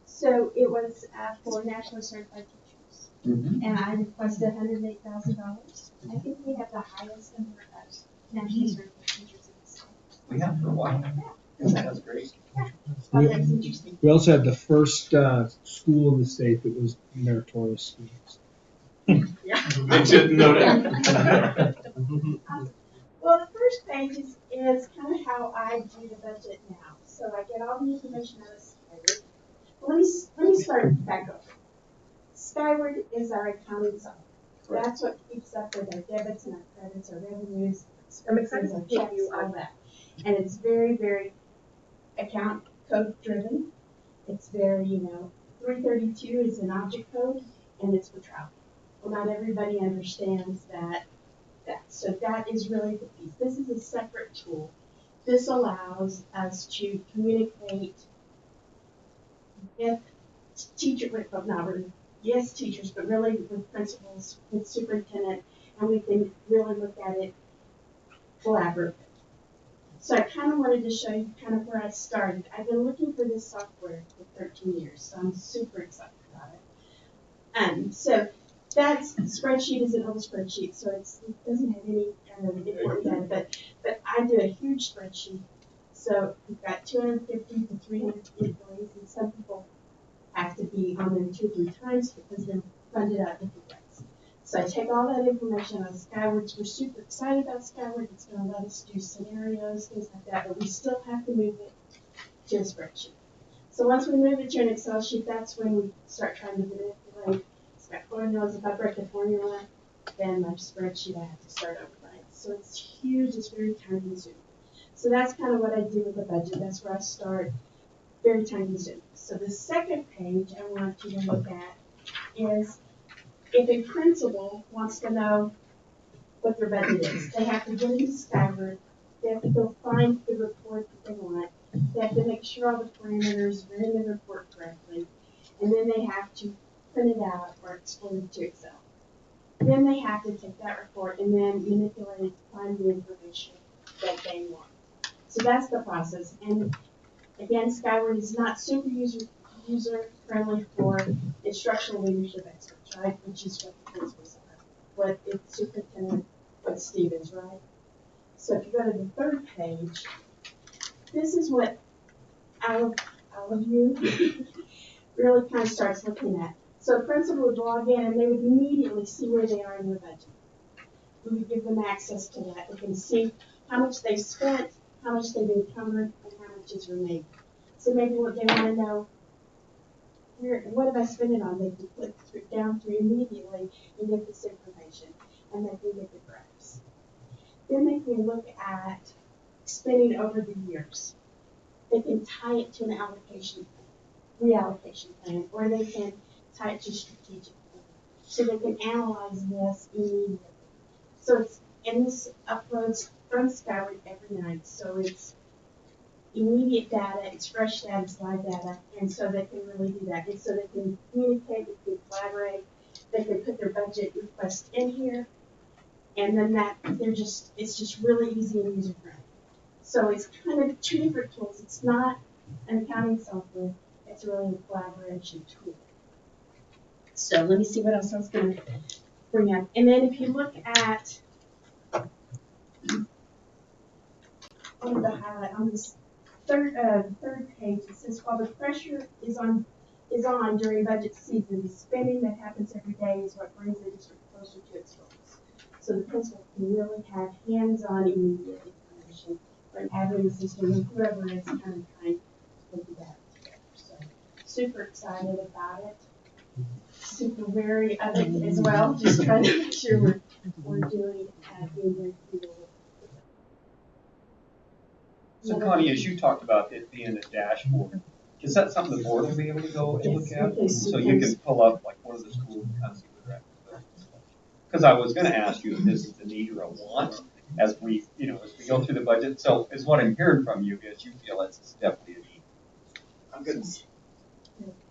[SPEAKER 7] So it was for nationally certified teachers. Mm-hmm. And I requested $108,000. I think we have the highest number of nationally certified teachers in the state.
[SPEAKER 3] We have for a while. Yeah. That's great.
[SPEAKER 7] Yeah. Well, that's interesting.
[SPEAKER 5] We also had the first school in the state that was meritorious students.
[SPEAKER 7] Yeah.
[SPEAKER 1] They shouldn't know that.
[SPEAKER 7] Well, the first page is kind of how I do the budget now. So I get all the information out of Skyward. Let me start back over. Skyward is our accounting software. Right. That's what keeps up with our debits and our credits, our revenues, our expenses, our checks, all that. And it's very, very account code driven. It's very, 332 is an object code, and it's for travel. Well, not everybody understands that. So that is really the piece. This is a separate tool. This allows us to communicate with teachers, well, not really, yes, teachers, but really with principals, with superintendent, and we can really look at it
[SPEAKER 15] collaborative. So I kind of wanted to show you kind of where I started. I've been looking for this software for 13 years, so I'm super excited about it. So that spreadsheet is an old spreadsheet, so it doesn't have any kind of important data, but I do a huge spreadsheet. So we've got 250 to 300 employees, and some people have to be on them 2 or 3 times because they're funded out different ways. So I take all that information on Skyward. We're super excited about Skyward. It's going to let us do scenarios, things like that, but we still have to move it to a spreadsheet. So once we move it to an Excel sheet, that's when we start trying to manipulate. It's got formulas. If I break the formula, then my spreadsheet, I have to start over, right? So it's huge. It's very time consuming. So that's kind of what I do with the budget. That's where I start. Very time consuming. So the second page I want you to look at is if a principal wants to know what their budget is, they have to get into Skyward. They have to go find the report that they want. They have to make sure all the parameters are in the report correctly. And then they have to print it out or export it to Excel. Then they have to take that report and then manipulate, find the information that they want. So that's the process. And again, Skyward is not super user friendly for instructional leadership experts, right? Which is what the principals are. What it's superintendent, what Stevens, right? So if you go to the third page, this is what all of you really kind of starts looking at. So a principal would log in and they would immediately see where they are in their budget. We would give them access to that. They can see how much they spent, how much they've encumbered, and how much is remaining. So maybe what they want to know, what am I spending on? They can click down through immediately and get this information, and they can get the graphs. Then they can look at spending over the years. They can tie it to an allocation plan, reallocation plan, or they can tie it to strategic plan. So they can analyze this immediately. So it's, and this uploads from Skyward every night. So it's immediate data, it's fresh data, it's live data, and so they can really do that. And so they can communicate, they can collaborate, they can put their budget request in here, and then it's just really easy and user friendly. So it's kind of 2 different tools. It's not an accounting software, it's really a collaboration tool. So let me see what else I was going to bring up. And then if you look at on the highlight on this third page, it says while the pressure is on during budget season, the spending that happens every day is what brings the district closer to its goals. So the principal can really have hands-on immediate information for an admin assistant or whoever is kind of trying to do that together. So super excited about it. Super wary of it as well. Just trying to make sure we're doing being very cool.
[SPEAKER 3] So Connie, as you talked about it being a dashboard, is that something the board will be able to go and look at? So you can pull up like one of the schools and kind of see where they're at. Because I was going to ask you if this is a need or a want as we go through the budget. So is what I'm hearing from you is you feel it's definitely a need.
[SPEAKER 4] I'm good.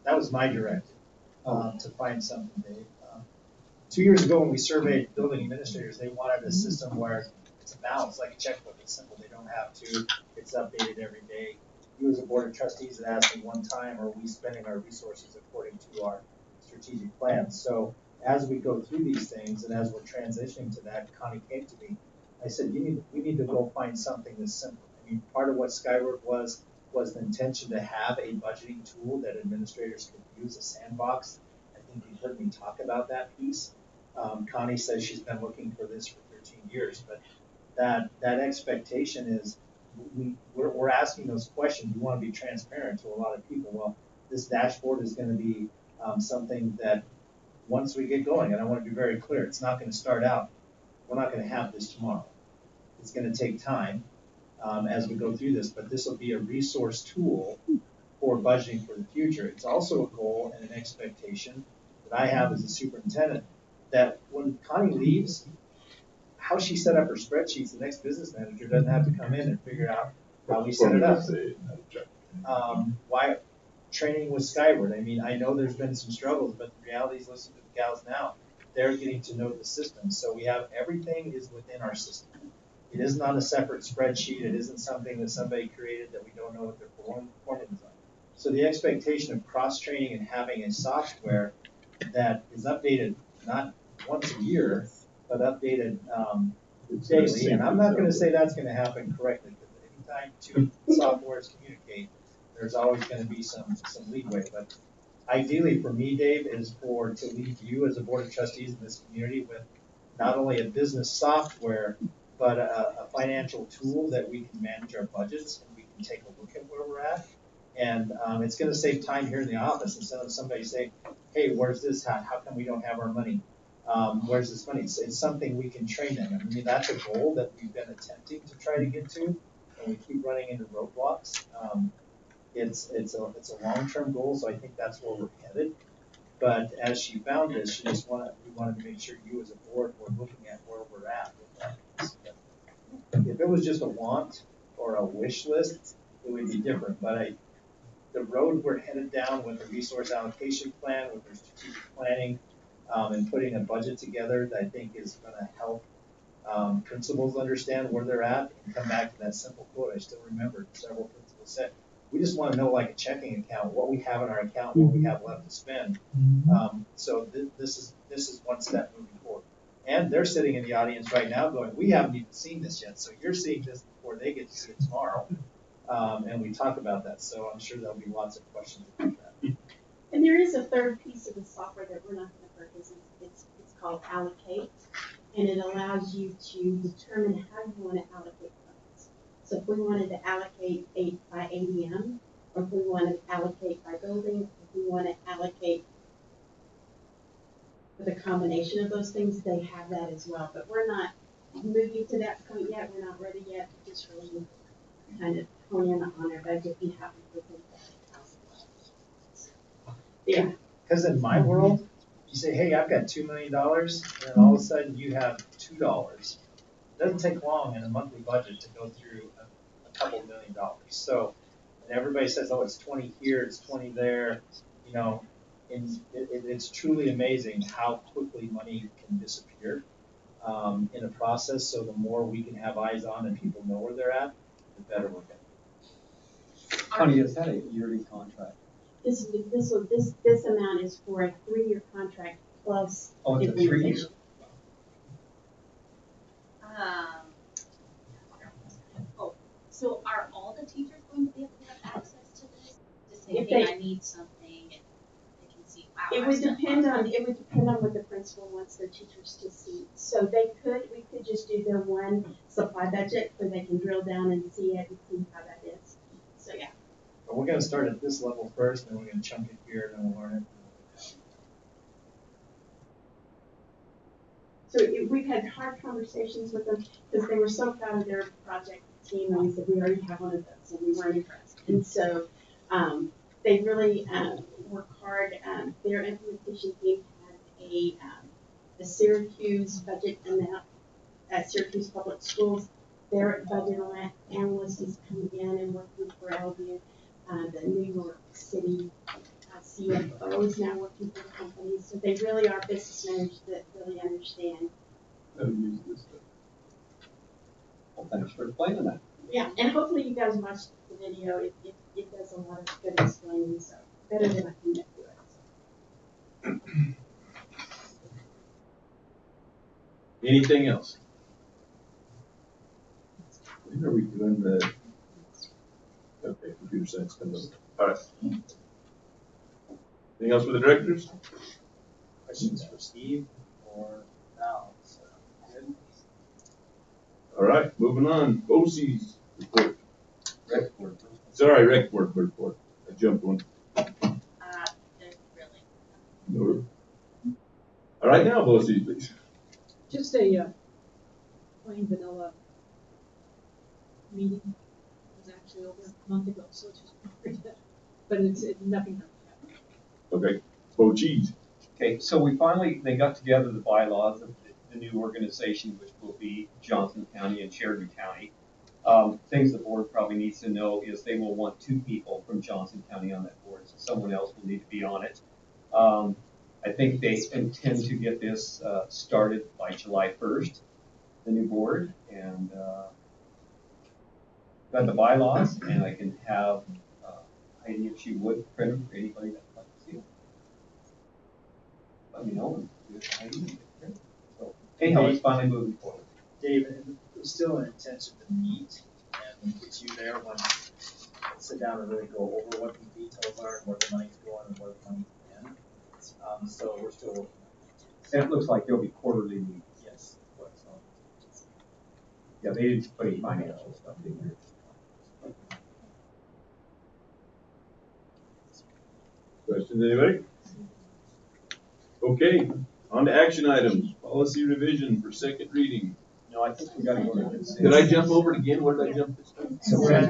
[SPEAKER 4] That was my directive to find something, Dave. 2 years ago when we surveyed building administrators, they wanted a system where it's a balance, like a checkbook. It's simple. They don't have to. It's updated every day. You as a board of trustees had asked me one time, are we spending our resources according to our strategic plans? So as we go through these things and as we're transitioning to that, Connie came to me. I said, we need to go find something that's simple. I mean, part of what Skyward was the intention to have a budgeting tool that administrators could use, a sandbox. I think you've heard me talk about that piece. Connie says she's been looking for this for 13 years, but that expectation is we're asking those questions. We want to be transparent to a lot of people. Well, this dashboard is going to be something that once we get going, and I want to be very clear, it's not going to start out, we're not going to have this tomorrow. It's going to take time as we go through this, but this will be a resource tool for budgeting for the future. It's also a goal and an expectation that I have as a superintendent that when Connie leaves, how she set up her spreadsheets, the next business manager doesn't have to come in and figure out how we set it up. Why training with Skyward? I mean, I know there's been some struggles, but the reality is, listen to the gals now, they're getting to know the system. So we have everything is within our system. It isn't on a separate spreadsheet. It isn't something that somebody created that we don't know what their formulas are. So the expectation of cross-training and having a software that is updated not once a year, but updated daily. And I'm not going to say that's going to happen correctly, because anytime two softwares communicate, there's always going to be some leeway. But ideally for me, Dave, is to leave you as a board of trustees in this community with not only a business software, but a financial tool that we can manage our budgets and we can take a look at where we're at. And it's going to save time here in the office instead of somebody saying, hey, where's this? How come we don't have our money? Where's this money? It's something we can train them. I mean, that's a goal that we've been attempting to try to get to, and we keep running into roadblocks. It's a long-term goal, so I think that's where we're headed. But as she found this, we wanted to make sure you as a board were looking at where we're at with that. If it was just a want or a wish list, it would be different. But the road we're headed down with the resource allocation plan, with the strategic planning, and putting a budget together that I think is going to help principals understand where they're at and come back to that simple quote. I still remember several principals said, we just want to know, like a checking account, what we have in our account, what we have left to spend. So this is one step moving forward. And they're sitting in the audience right now going, we haven't even seen this yet. So you're seeing this before they get to see it tomorrow. And we talk about that. So I'm sure there'll be lots of questions about that.
[SPEAKER 15] And there is a third piece of the software that we're not going to purchase. It's called Allocate. And it allows you to determine how you want to allocate funds. So if we wanted to allocate by ADM, or if we want to allocate by building, if we want to allocate with a combination of those things, they have that as well. But we're not moving to that point yet. We're not ready yet. We just really need to kind of hone in on our budget and have it within that. Yeah.
[SPEAKER 4] Because in my world, you say, hey, I've got $2 million, and then all of a sudden you have $2. It doesn't take long in a monthly budget to go through a couple $1 million. So, and everybody says, oh, it's 20 here, it's 20 there, you know, and it's truly amazing how quickly money can disappear in a process. So the more we can have eyes on and people know where they're at, the better we're going to be.
[SPEAKER 3] Honey, is that a yearly contract?
[SPEAKER 15] This amount is for a 3-year contract plus.
[SPEAKER 3] Oh, it's a 3-year.
[SPEAKER 11] Oh, so are all the teachers going to be able to have access to this? To say,
[SPEAKER 15] If
[SPEAKER 11] hey, I need something, and they can see, wow.
[SPEAKER 15] It would depend on what the principal wants their teachers to see. So we could just do their one supply budget where they can drill down and see it and see how that is. So yeah.
[SPEAKER 4] But we're going to start at this level first, and then we're going to chunk it here, and then we'll learn it.
[SPEAKER 15] So we've had hard conversations with them because they were so proud of their project team, and we said we already have one of those, and we weren't impressed. And so they really worked hard. Their implementation team had a Syracuse budget amount at Syracuse Public Schools. Their budget analyst is coming in and working for LB. The New York City CFO is now working for the company. So they really are business managers that really understand.
[SPEAKER 3] Well, thanks for explaining that.
[SPEAKER 15] Yeah, and hopefully you guys watched the video. It does a lot of good explaining, so better than I can do it.
[SPEAKER 1] Anything else? When are we doing the? Okay, computer science comes up. All right. Anything else for the directors?
[SPEAKER 4] Questions for Steve or Val? So, good.
[SPEAKER 1] All right, moving on. BOCES report.
[SPEAKER 3] Rec board.
[SPEAKER 1] Sorry, rec board report. I jumped one.
[SPEAKER 11] There's really.
[SPEAKER 1] No. All right, now BOCES, please.
[SPEAKER 13] Just a plain vanilla meeting. It was actually over a month ago, so it's just but it's nothing happened.
[SPEAKER 1] Okay. BOCES.
[SPEAKER 3] Okay, so they got together the bylaws of the new organization, which will be Johnson County and Sheridan County. Things the board probably needs to know is they will want 2 people from Johnson County on that board, so someone else will need to be on it. I think they intend to get this started by July 1st. new board and got the bylaws, and I can have Heidi, if she would, print them for anybody that'd like to see them. Let me know. So anyhow, it's finally moving forward.
[SPEAKER 4] David, it's still an intention to meet and get you there when sit down and really go over what the details are and where the money's going and where the money's in. So we're still working on that.
[SPEAKER 3] And it looks like there'll be quarterly meetings.
[SPEAKER 4] Yes.
[SPEAKER 3] Yeah, they didn't put any financial stuff in here.
[SPEAKER 1] Questions, anybody? Okay, on to action items. Policy revision for second reading.
[SPEAKER 3] No, I think we gotta go to consent.
[SPEAKER 1] Did I jump over it again? Where did I jump this time?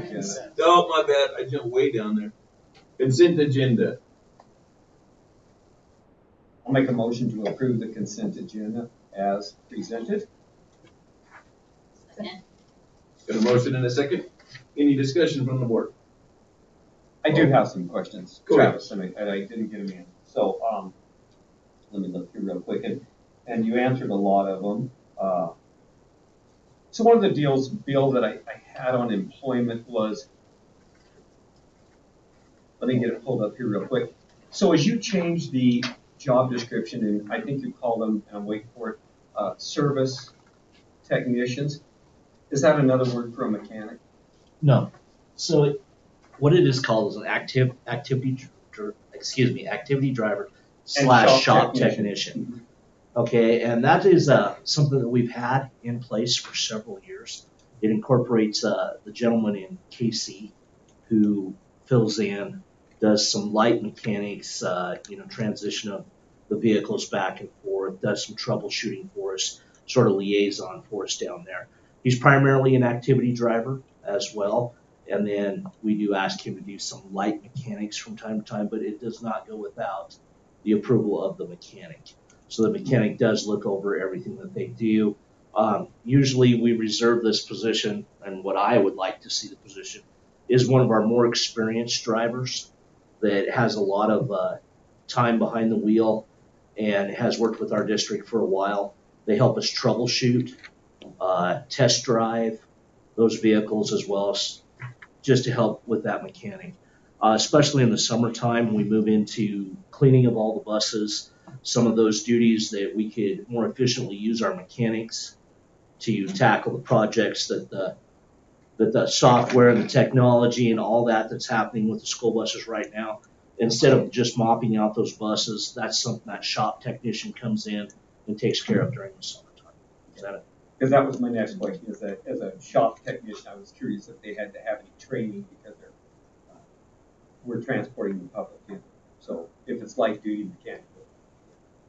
[SPEAKER 3] Consent.
[SPEAKER 1] Oh, my bad. I jumped way down there. Consent agenda.
[SPEAKER 3] I'll make a motion to approve the consent agenda as presented.
[SPEAKER 11] Second.
[SPEAKER 1] Got a motion and a second. Any discussion from the board?
[SPEAKER 3] I do have some questions,
[SPEAKER 1] Go ahead.
[SPEAKER 3] Travis, and I didn't get them in. So, let me look through real quick, and you answered a lot of them. So one of the deals, Bill, that I had on employment was, let me get it pulled up here real quick. So as you change the job description, and I think you call them, and I'm waiting for it, service technicians, is that another word for a mechanic?
[SPEAKER 16] No. So what it is called is an activity driver / shop technician. Okay, and that is something that we've had in place for several years. It incorporates the gentleman in KC who fills in, does some light mechanics, transition of the vehicles back and forth, does some troubleshooting for us, sort of liaison for us down there. He's primarily an activity driver as well, and then we do ask him to do some light mechanics from time to time, but it does not go without the approval of the mechanic. So the mechanic does look over everything that they do. Usually we reserve this position, and what I would like to see the position is one of our more experienced drivers that has a lot of time behind the wheel and has worked with our district for a while. They help us troubleshoot, test drive those vehicles, as well as just to help with that mechanic. Especially in the summertime, we move into cleaning of all the buses, some of those duties that we could more efficiently use our mechanics to tackle the projects that the software and the technology and all that's happening with the school buses right now. Instead of just mopping out those buses, that's something that shop technician comes in and takes care of during the summertime. Is that it?
[SPEAKER 3] Because that was my next question. Is that as a shop technician, I was curious if they had to have any training because we're transporting the public in. So if it's light duty mechanic.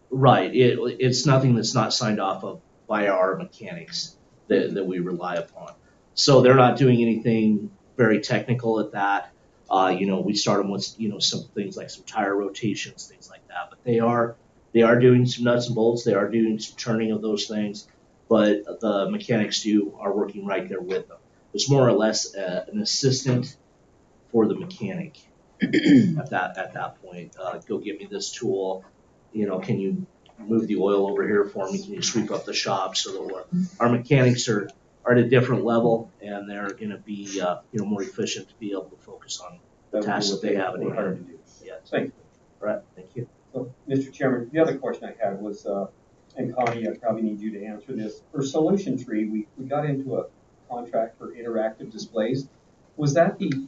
[SPEAKER 16] Right. It's nothing that's not signed off of by our mechanics that we rely upon. So they're not doing anything very technical at that. We start them with some things like some tire rotations, things like that. But they are doing some nuts and bolts. They are doing some turning of those things. But the mechanics are working right there with them. It's more or less an assistant for the mechanic at that point. Go get me this tool. Can you move the oil over here for me? Can you sweep up the shop? So that our mechanics are at a different level, and they're going to be more efficient to be able to focus on the tasks that they have in hand.
[SPEAKER 3] Yeah, thank you.
[SPEAKER 16] Right, thank you.
[SPEAKER 3] So, Mr. Chairman, the other question I had was, and Connie, I probably need you to answer this. For Solution Tree, we got into a contract for interactive displays. Was that the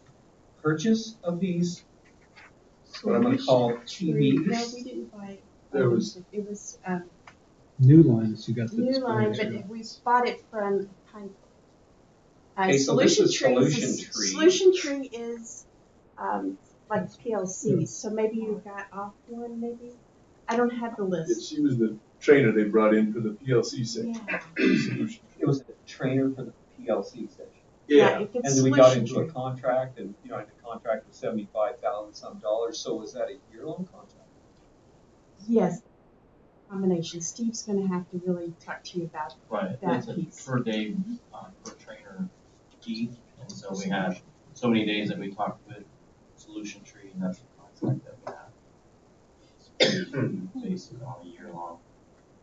[SPEAKER 3] purchase of these, what I'm going to call TVs?
[SPEAKER 14] No, we didn't buy it.
[SPEAKER 1] There was.
[SPEAKER 14] It was
[SPEAKER 5] New lines, you got the
[SPEAKER 14] New Line,
[SPEAKER 5] displays,
[SPEAKER 14] but we bought it from Pine.
[SPEAKER 3] Okay, so this is Solution Tree.
[SPEAKER 14] Solution Tree is like PLCs, so maybe you got off one, maybe? I don't have the list.
[SPEAKER 1] She was the trainer they brought in for the PLC section.
[SPEAKER 14] Yeah.
[SPEAKER 3] It was a trainer for the PLC section.
[SPEAKER 1] Yeah.
[SPEAKER 3] And we got into a contract, and the contract was $75,000 some. So was that a year-long contract?
[SPEAKER 14] Yes. Combination. Steve's going to have to really talk to you about that piece.
[SPEAKER 17] Per day, per trainer fee, and so we had so many days that we talked with Solution Tree, and that's the contract that we have. It's based on a year long.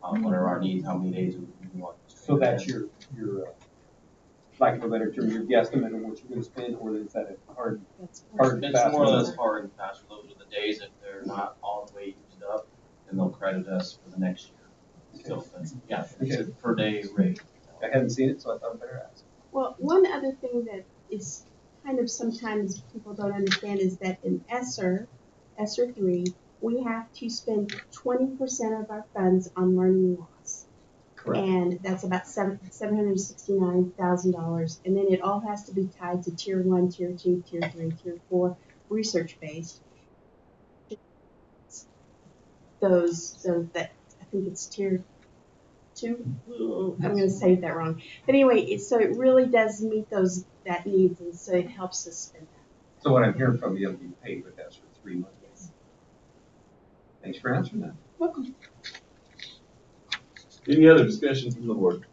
[SPEAKER 17] what are our needs, how many days we want.
[SPEAKER 3] So that's your lack of a better term, your guesstimate on what you're gonna spend, or is that a hard and
[SPEAKER 17] It's
[SPEAKER 3] fast
[SPEAKER 17] more or
[SPEAKER 3] number?
[SPEAKER 17] less hard and fast. Those are the days if they're not all the way used up, and they'll credit us for the next year. So, yeah, it's a per day rate.
[SPEAKER 3] I hadn't seen it, so I thought I'd better ask.
[SPEAKER 15] Well, one other thing that is kind of sometimes people don't understand is that in ESSER 3, we have to spend 20% of our funds on learning loss.
[SPEAKER 3] Correct.
[SPEAKER 15] And that's about $769,000. And then it all has to be tied to Tier 1, Tier 2, Tier 3, Tier 4 research-based. Those that I think it's Tier 2. I'm going to say that wrong. But anyway, so it really does meet that needs, and so it helps us spend that.
[SPEAKER 3] So what I'm hearing from you, you'll be paid with that for 3 months. Thanks for answering that.
[SPEAKER 15] Welcome.
[SPEAKER 1] Any other discussion from the board?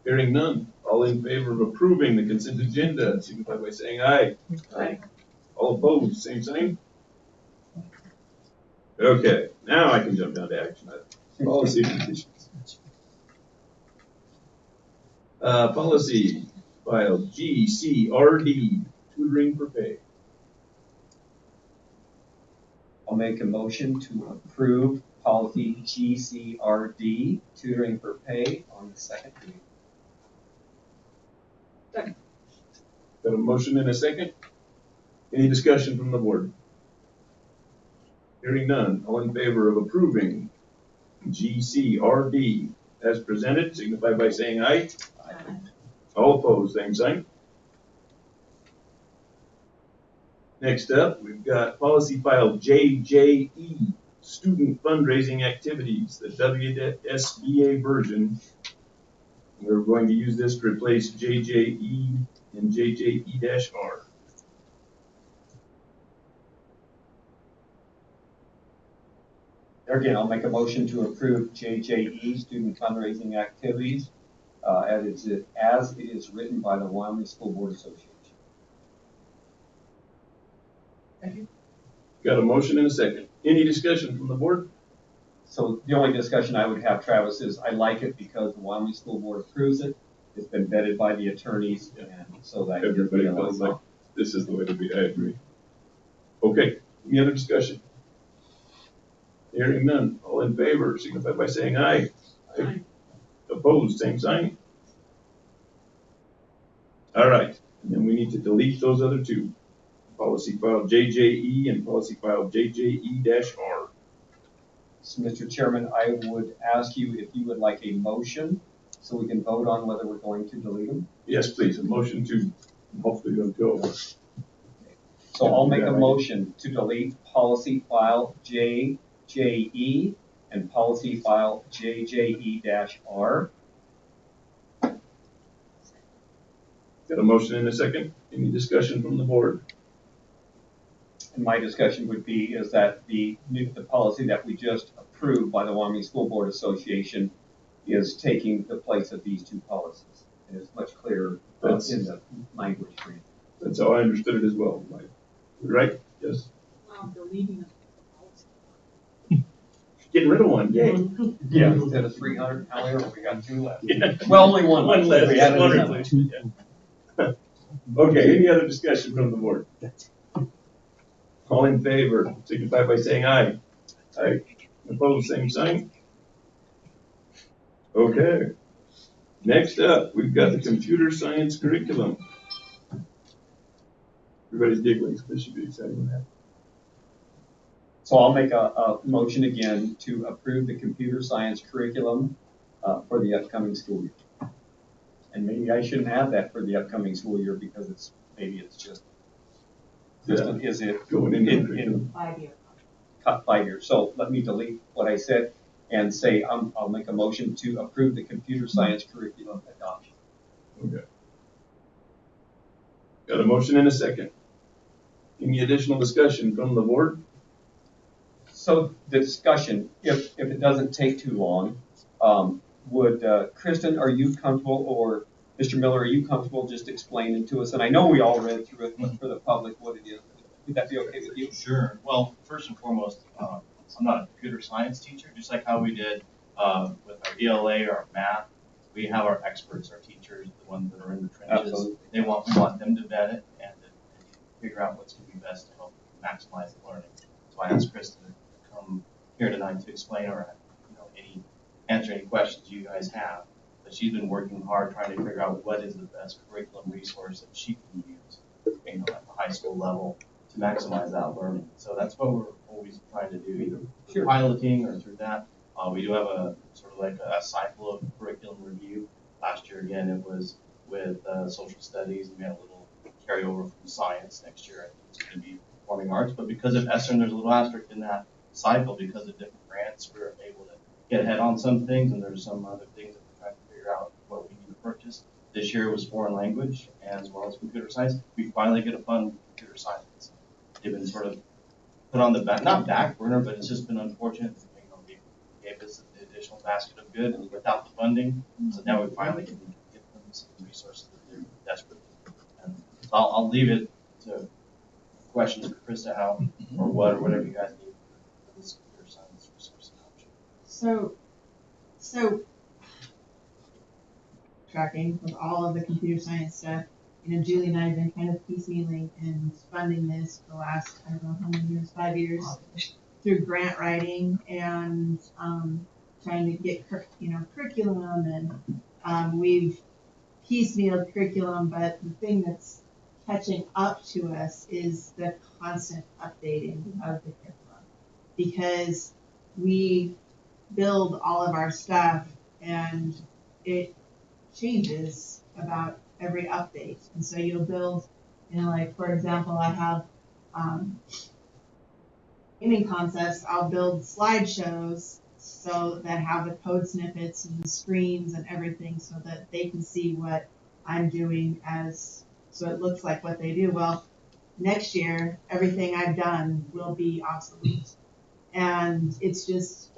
[SPEAKER 1] Hearing none. All in favor of approving the consent agenda, signify by saying aye.
[SPEAKER 15] Aye.
[SPEAKER 1] All opposed, same sign. Okay, now I can jump down to action items. Policy conditions. Policy file JCSD, tutoring for pay.
[SPEAKER 3] I'll make a motion to approve policy JCSD, tutoring for pay, on the second reading.
[SPEAKER 13] Second.
[SPEAKER 1] Got a motion and a second? Any discussion from the board? Hearing none. All in favor of approving JCSD as presented, signify by saying aye.
[SPEAKER 15] Aye.
[SPEAKER 1] All opposed, same sign. Next up, we've got policy file JJE, student fundraising activities, the WSBA version. We're going to use this to replace JJE and JJE-R.
[SPEAKER 3] Again, I'll make a motion to approve JJE, student fundraising activities, as it is written by the Wyoming School Board Association.
[SPEAKER 1] Thank you. Got a motion and a second. Any discussion from the board?
[SPEAKER 3] So the only discussion I would have, Travis, is I like it because the Wyoming School Board approves it. It's been vetted by the attorneys, and so that
[SPEAKER 1] Everybody feels like this is the way to be. I agree. Okay. Any other discussion? Hearing none. All in favor, signify by saying aye. Aye. Opposed, same sign. All right. And then we need to delete those other two. Policy file JJE and policy file JJE-R.
[SPEAKER 3] So, Mr. Chairman, I would ask you if you would like a motion so we can vote on whether we're going to delete them.
[SPEAKER 1] Yes, please. A motion to hopefully don't go.
[SPEAKER 3] So I'll make a motion to delete policy file JJE and policy file JJE-R.
[SPEAKER 1] Got a motion in a second. Any discussion from the board?
[SPEAKER 3] And my discussion would be is that the policy that we just approved by the Wyoming School Board Association is taking the place of these two policies. And it's much clearer in the language for you.
[SPEAKER 1] That's how I understood it as well. Right? Yes.
[SPEAKER 13] Deleting
[SPEAKER 1] Getting rid of one. Yay.
[SPEAKER 3] Yeah, instead of 300, how many we got 2 left? Yeah. Well, only one left. We had one.
[SPEAKER 1] Okay, any other discussion from the board? All in favor, signify by saying aye. Aye. Opposed, same sign. Okay. Next up, we've got the computer science curriculum. Everybody's giggling, so this should be exciting.
[SPEAKER 3] So I'll make a motion again to approve the computer science curriculum for the upcoming school year. And maybe I shouldn't have that for the upcoming school year because it's just is it
[SPEAKER 1] going in
[SPEAKER 10] 5 years?
[SPEAKER 3] Cut 5 years. So let me delete what I said and say I'll make a motion to approve the computer science curriculum adoption.
[SPEAKER 1] Okay. Got a motion and a second. Any additional discussion from the board?
[SPEAKER 3] So the discussion, if it doesn't take too long, would Kristen, are you comfortable, or Mr. Miller, are you comfortable just explaining to us? And I know we all read through it, but for the public, what it is. Would that be okay with you?
[SPEAKER 17] Sure. Well, first and foremost, I'm not a computer science teacher, just like how we did with our ELA or our math. We have our experts, our teachers, the ones that are in the trenches.
[SPEAKER 3] Absolutely.
[SPEAKER 17] We want them to vet it and to figure out what's going to be best to help maximize the learning. So I asked Krista to come here tonight to explain or answer any questions you guys have. But she's been working hard trying to figure out what is the best curriculum resource that she can use, at the high school level to maximize that learning. So that's what we're always trying to do, either through piloting or through that. We do have a sort of like a cycle of curriculum review. Last year, again, it was with social studies, and we had a little carryover from science. Next year, I think it's going to be performing arts. But because of ESSER, and there's a little asterisk in that cycle, because of different grants, we're able to get ahead on some things, and there's some other things that we're trying to figure out what we need to purchase. This year was foreign language as well as computer science. We finally get a fund for computer science. They've been sort of put on the not back burner, but it's just been unfortunate. They gave us an additional basket of goods without the funding. So now we finally can get them some resources that they're desperate for. And so I'll leave it to questions for Krista, how or what or whatever you guys need for this computer science resource adoption.
[SPEAKER 10] So tracking with all of the computer science stuff. Julie and I have been kind of piecemealing and funding this for the last, I don't know how many years, 5 years, through grant writing and trying to get, curriculum, and we've piecemealed curriculum, but the thing that's catching up to us is the constant updating of the curriculum, because we build all of our stuff and it changes about every update. And so you'll build, like for example, I have gaming concepts. I'll build slideshows so that have the code snippets and the screens and everything so that they can see what I'm doing so it looks like what they do. Well, next year, everything I've done will be obsolete. And it's just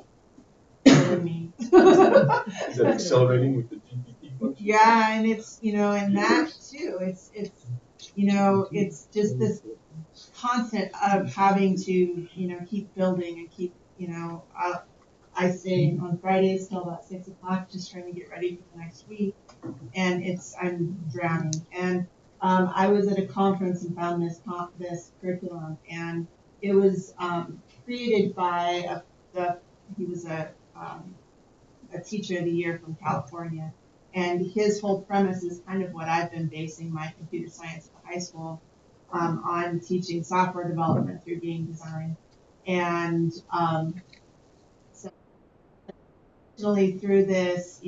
[SPEAKER 10] killing me.
[SPEAKER 1] Is that accelerating with the GPT function?
[SPEAKER 10] Yeah, and it's, and that too, it's just this constant of having to, keep building and keep, I stay on Fridays till about 6 o'clock just trying to get ready for the next week, and I'm drowning. And I was at a conference and found this curriculum, and it was created by he was a teacher of the year from California, and his whole premise is kind of what I've been basing my computer science at high school on, teaching software development through game design. And so through this,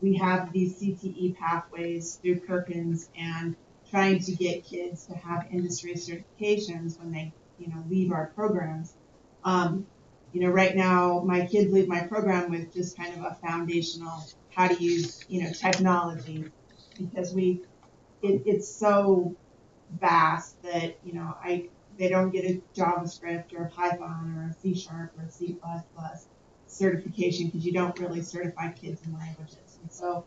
[SPEAKER 10] we have these CTE pathways through Perkins and trying to get kids to have industry certifications when they, leave our programs. Right now, my kids leave my program with just kind of a foundational how to use, technology, because it's so vast that, they don't get a JavaScript or a Python or a C# or a C++ certification, because you don't really certify kids in languages. And so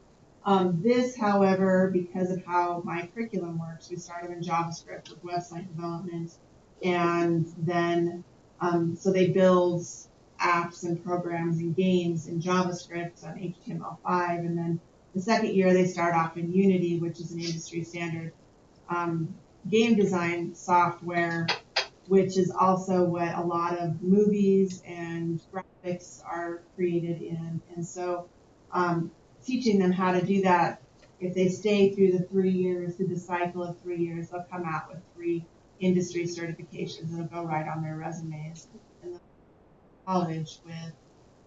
[SPEAKER 10] this, however, because of how my curriculum works, we started in JavaScript with website development, and then so they build apps and programs and games in JavaScript on HTML5, and then the second year they start off in Unity, which is an industry standard game design software, which is also what a lot of movies and graphics are created in. And so teaching them how to do that, if they stay through the 3 years, through the cycle of 3 years, they'll come out with 3 industry certifications that'll go right on their resumes in the college with,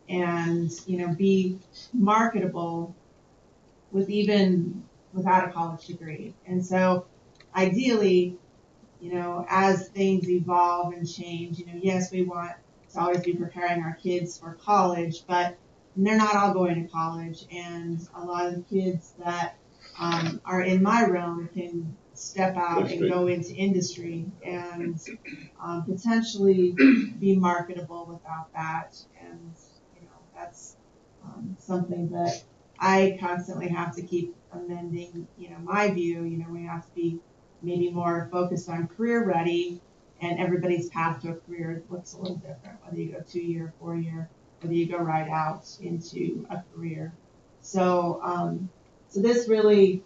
[SPEAKER 10] and be marketable with even without a college degree. And so ideally, as things evolve and change, yes, we want to always be preparing our kids for college, but they're not all going to college, and a lot of the kids that are in my realm can step out and go into industry and potentially be marketable without that. And that's something that I constantly have to keep amending. My view, we have to be maybe more focused on career ready and everybody's path to a career looks a little different, whether you go 2-year, 4-year, whether you go right out into a career. So, so this really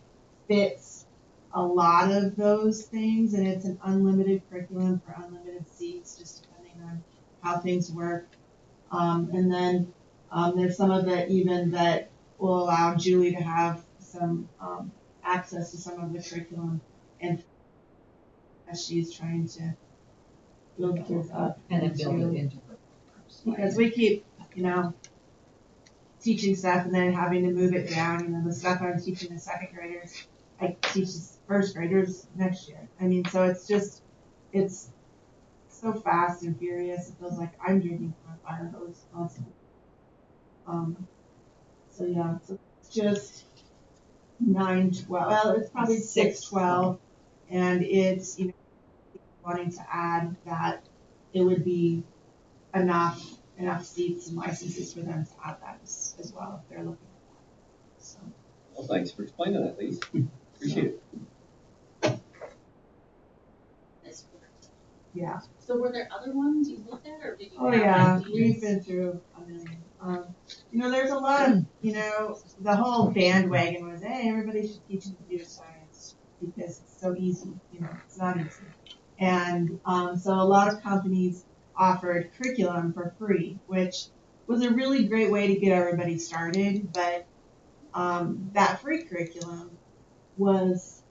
[SPEAKER 10] fits a lot of those things, and it's an unlimited curriculum for unlimited seats, just depending on how things work. And then there's some of it even that will allow Julie to have some access to some of the curriculum, and as she's trying to build kids up.
[SPEAKER 18] And then build it into her programs.
[SPEAKER 10] Because we keep, teaching stuff and then having to move it down. The stuff I'm teaching the second graders, I teach the first graders next year. I mean, so it's just, it's so fast and furious. It feels like I'm drinking from a fire hose constantly. So yeah, so it's just 9-12. Well, it's probably 6-12, and it's wanting to add that it would be enough seats and licenses for them to add that as well if they're looking at that. So.
[SPEAKER 3] Well, thanks for explaining that, Lise. Appreciate it.
[SPEAKER 10] Yeah.
[SPEAKER 11] So were there other ones you looked at, or did you?
[SPEAKER 10] Oh yeah, we've been through a million. There's a lot of, the whole bandwagon was, hey, everybody should teach computer science because it's so easy. It's not easy. And so a lot of companies offered curriculum for free, which was a really great way to get everybody started. But that free curriculum was,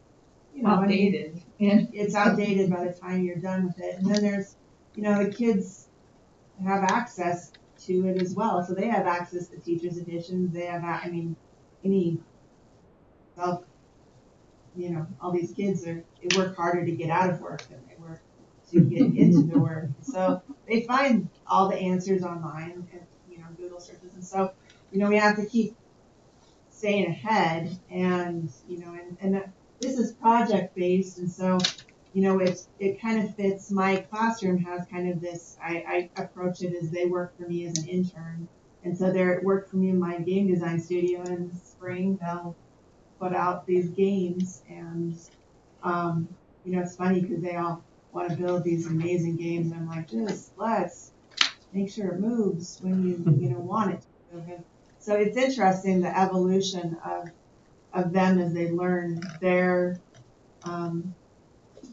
[SPEAKER 18] outdated.
[SPEAKER 10] It's outdated by the time you're done with it. And then there's, the kids have access to it as well. So they have access to teachers' editions. They have, all these kids they work harder to get out of work than they work to get into the work. So they find all the answers online and, Google searches. And so, we have to keep staying ahead and, and this is project based. And so, it kind of fits. My classroom has kind of this, I approach it as they work for me as an intern. And so they work for me in my game design studio, and in the spring they'll put out these games. And, it's funny because they all want to build these amazing games. And I'm like, just let's make sure it moves when you want it to move. And so it's interesting, the evolution of them as they learn their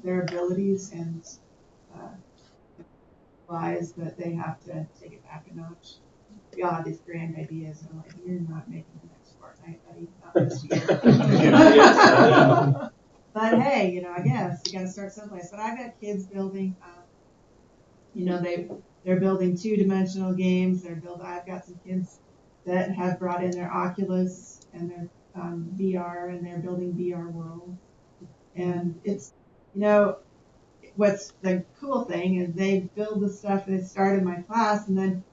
[SPEAKER 10] abilities and lies, but they have to take it back a notch. We all have these grand ideas, and I'm like, you're not making the next Fortnite, buddy, not this year. But hey, I guess you got to start someplace. But I've got kids building, they're building 2-dimensional games. I've got some kids that have brought in their Oculus and their VR, and they're building VR worlds. And it's, what's the cool thing is they build the stuff that started in my class, and then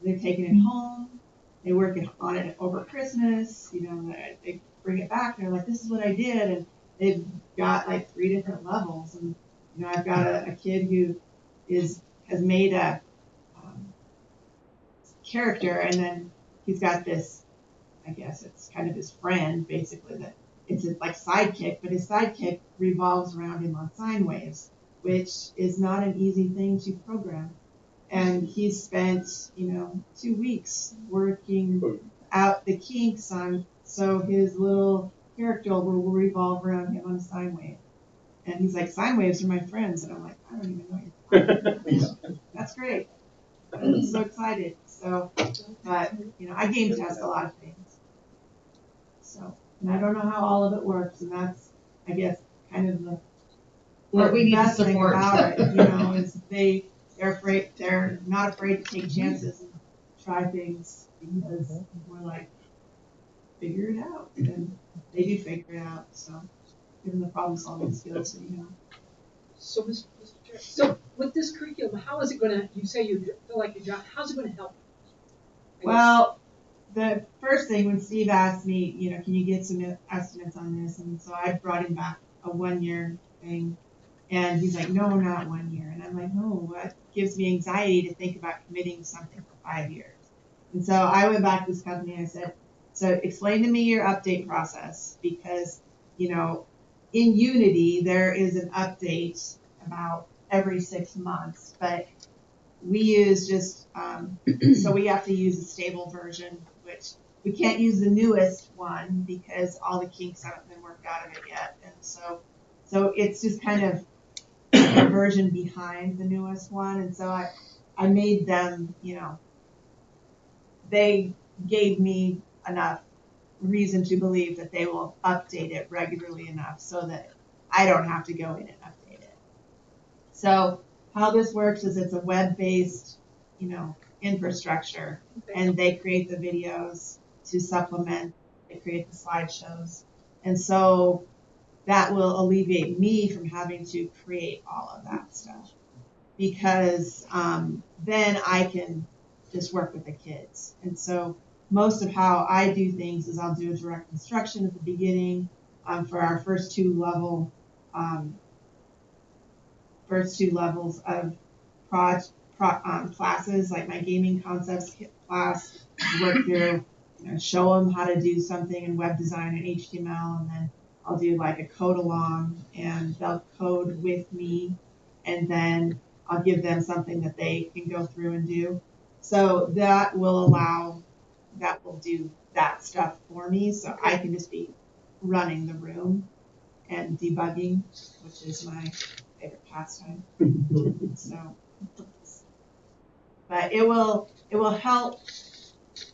[SPEAKER 10] they're taking it home. They work on it over Christmas. They bring it back. And they're like, this is what I did. And they've got like 3 different levels. And, I've got a kid who has made a character, and then he's got this, I guess it's kind of his friend, basically, that it's like sidekick, but his sidekick revolves around him on sine waves, which is not an easy thing to program. And he's spent, 2 weeks working out the kinks on, so his little character will revolve around him on a sine wave. And he's like, sine waves are my friends. And I'm like, I don't even know you're talking about. That's great. I'm so excited. So, but, I game test a lot of things. So, and I don't know how all of it works. And that's, I guess, kind of the best thing about it, is they're not afraid to take chances and try things, because we're like, figure it out. And they do figure it out. So, given the problem solving skills that you have.
[SPEAKER 13] So, Mr. Chair, so with this curriculum, how is it going to, you say you feel like you're, how's it going to help?
[SPEAKER 10] Well, the first thing when Steve asked me, can you get some estimates on this? And so I brought him back a 1-year thing. And he's like, no, not 1 year. And I'm like, no, that gives me anxiety to think about committing something for 5 years. And so I went back to this company and I said, so explain to me your update process, because, in Unity, there is an update about every 6 months, but we use just, so we have to use a stable version, which we can't use the newest one because all the kinks haven't been worked out of it yet. And so it's just kind of a version behind the newest one. And so I made them, they gave me enough reason to believe that they will update it regularly enough so that I don't have to go in and update it. So how this works is it's a web-based, infrastructure, and they create the videos to supplement, they create the slideshows. And so that will alleviate me from having to create all of that stuff, because then I can just work with the kids. And so most of how I do things is I'll do a direct instruction at the beginning for our first two levels of classes, like my gaming concepts class, work through, show them how to do something in web design and HTML, and then I'll do like a code along, and they'll code with me, and then I'll give them something that they can go through and do. So that will do that stuff for me, so I can just be running the room and debugging, which is my favorite pastime. So, but it will help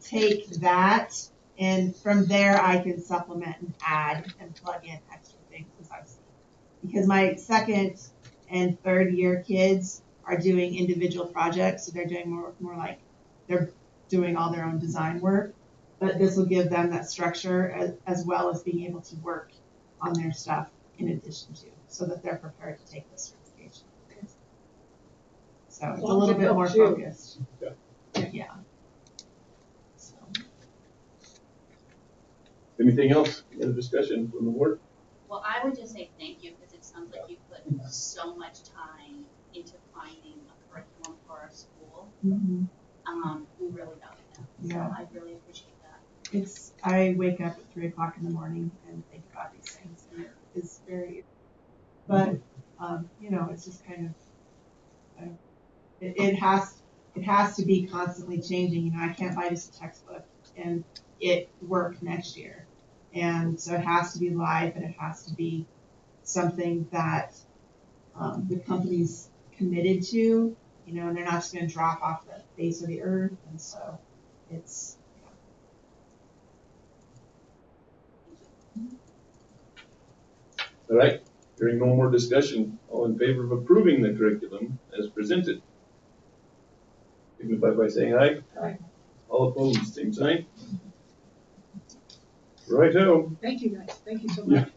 [SPEAKER 10] take that, and from there I can supplement and add and plug in extra things as I see. Because my second and third year kids are doing individual projects, so they're doing more like they're doing all their own design work. But this will give them that structure as well as being able to work on their stuff in addition to, so that they're prepared to take this certification. So it's a little bit more focused. Yeah. So.
[SPEAKER 1] Anything else? Any other discussion from the board?
[SPEAKER 11] Well, I would just say thank you, because it sounds like you put so much time into finding a curriculum for our school.
[SPEAKER 10] Mm-hmm.
[SPEAKER 11] We really value that.
[SPEAKER 10] Yeah.
[SPEAKER 11] So I really appreciate that.
[SPEAKER 10] I wake up at 3 o'clock in the morning and think about these things, and it's very, but it's just kind of, it has to be constantly changing. I can't buy just a textbook and it work next year. And so it has to be live, and it has to be something that the company's committed to, and they're not just going to drop off the face of the earth. And so it's,
[SPEAKER 1] All right. Hearing no more discussion, all in favor of approving the curriculum as presented, signify by saying aye.
[SPEAKER 13] Aye.
[SPEAKER 1] All opposed, same sign. Righto.
[SPEAKER 13] Thank you guys. Thank you so much.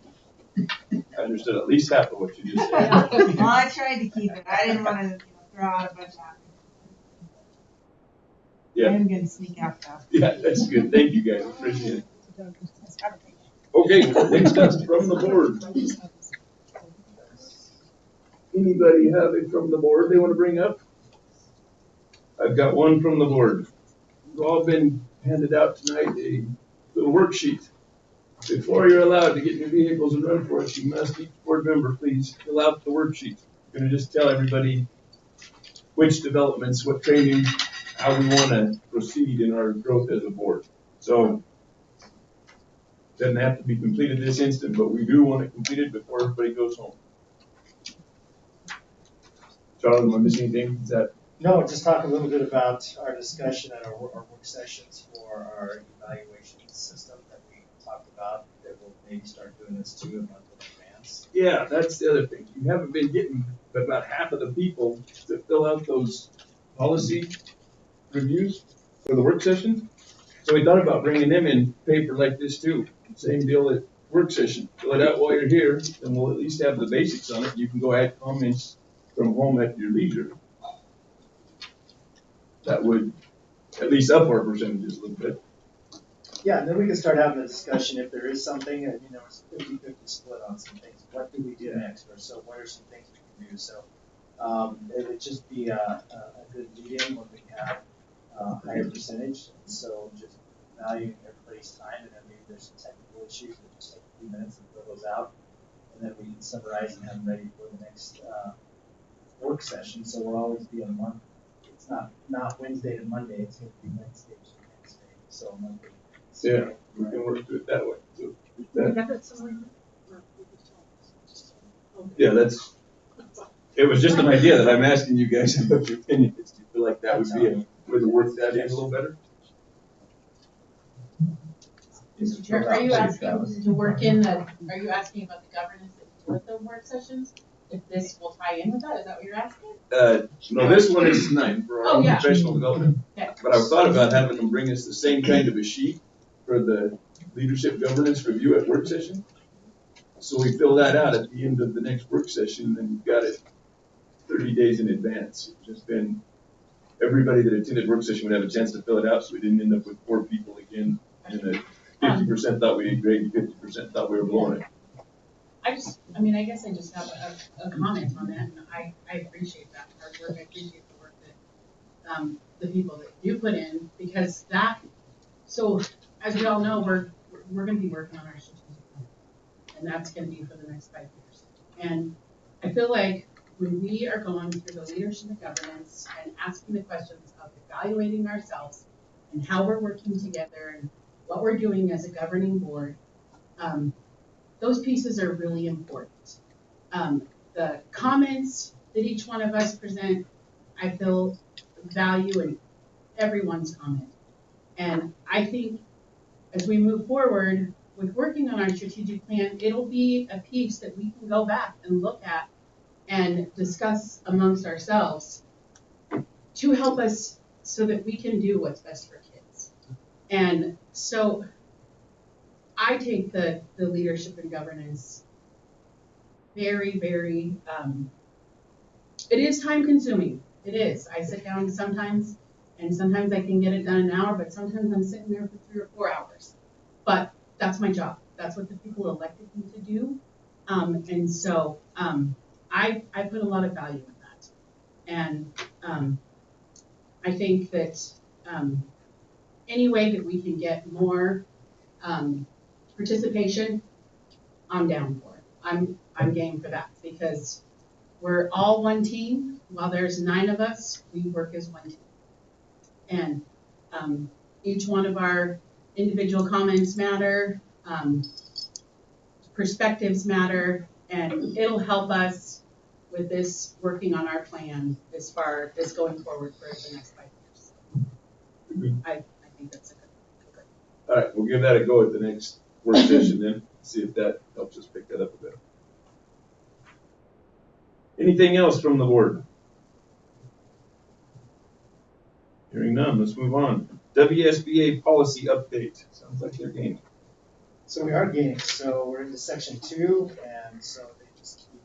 [SPEAKER 1] I understood at least half of what you just said.
[SPEAKER 10] well, I tried to keep it. I didn't want to throw out a bunch of.
[SPEAKER 1] Yeah.
[SPEAKER 10] I'm going to sneak out though.
[SPEAKER 1] Yeah, that's good. Thank you guys. Appreciate it. Okay, next up from the board. Anybody have it from the board they want to bring up? I've got one from the board. You've all been handed out tonight a little worksheet. Before you're allowed to get in your vehicles and run for it, you must, each board member, please fill out the worksheet. I'm going to just tell everybody which developments, what training, how we want to proceed in our growth as a board. So it doesn't have to be completed this instant, but we do want it completed before everybody goes home. Charles, am I missing anything? Is that?
[SPEAKER 4] No, just talk a little bit about our discussion at our work sessions for our evaluation system that we talked about, that we'll maybe start doing this too a month in advance.
[SPEAKER 1] Yeah, that's the other thing. You haven't been getting about half of the people to fill out those policy reviews for the work session. So we thought about bringing them in paper like this too. Same deal at work session. Fill it out while you're here, and we'll at least have the basics on it. You can go add comments from home at your leisure. That would at least up our percentages a little bit.
[SPEAKER 4] Yeah, and then we can start having a discussion if there is something, it's 50-50 split on some things. What do we do next? Or so what are some things we can do? So it would just be a good lead-in when we have a higher percentage. So just valuing everybody's time, and then maybe there's some technical issues that just take a few minutes and fill those out. And then we can summarize and have them ready for the next work session, so we'll always be a month. It's not Wednesday to Monday, it's going to be Wednesday to Wednesday, so Monday.
[SPEAKER 1] Yeah, we can work through it that way. So
[SPEAKER 13] We have it somewhere. Or we just tell us.
[SPEAKER 1] yeah, it was just an idea that I'm asking you guys about your opinion. Do you feel like that would be a way to work that in a little better?
[SPEAKER 8] Mr. Chair, are you asking to work in are you asking about the governance that you do with the work sessions? If this will tie in with that, is that what you're asking?
[SPEAKER 1] No, this one is tonight for our own
[SPEAKER 8] yeah.
[SPEAKER 1] professional development.
[SPEAKER 8] Okay.
[SPEAKER 1] But I've thought about having them bring us the same kind of a sheet for the leadership governance review at work session. So we fill that out at the end of the next work session, and you've got it 30 days in advance. Just then, everybody that attended work session would have a chance to fill it out, so we didn't end up with 4 people again, and 50% thought we did great, and 50% thought we were blowing it.
[SPEAKER 8] I guess I just have a comment on that, and I appreciate that hard work. I appreciate the work that the people that do put in, because so as we all know, we're going to be working on our strategic plan, and that's going to be for the next 5 years. And I feel like when we are going through the leadership and governance and asking the questions of evaluating ourselves and how we're working together and what we're doing as a governing board, those pieces are really important. The comments that each one of us present, I feel value in everyone's comment. And I think as we move forward with working on our strategic plan, it'll be a piece that we can go back and look at and discuss amongst ourselves to help us so that we can do what's best for kids. And so I take the leadership and governance very, very, it is time consuming. It is. I sit down sometimes, and sometimes I can get it done in an hour, but sometimes I'm sitting there for 3 or 4 hours. But that's my job. That's what the people elected me to do. And so I put a lot of value in that. And I think that any way that we can get more participation, I'm down for it. I'm game for that, because we're all one team. While there's 9 of us, we work as one team. And each one of our individual comments matter, perspectives matter, and it'll help us with this working on our plan as far as going forward for the next 5 years. I think that's a good.
[SPEAKER 1] All right, we'll give that a go at the next work session then, see if that helps us pick that up a bit. Anything else from the board? Hearing none, let's move on. WSBA policy update. Sounds like they're gaining.
[SPEAKER 4] So we are gaining. So we're into section 2, and so they just keep,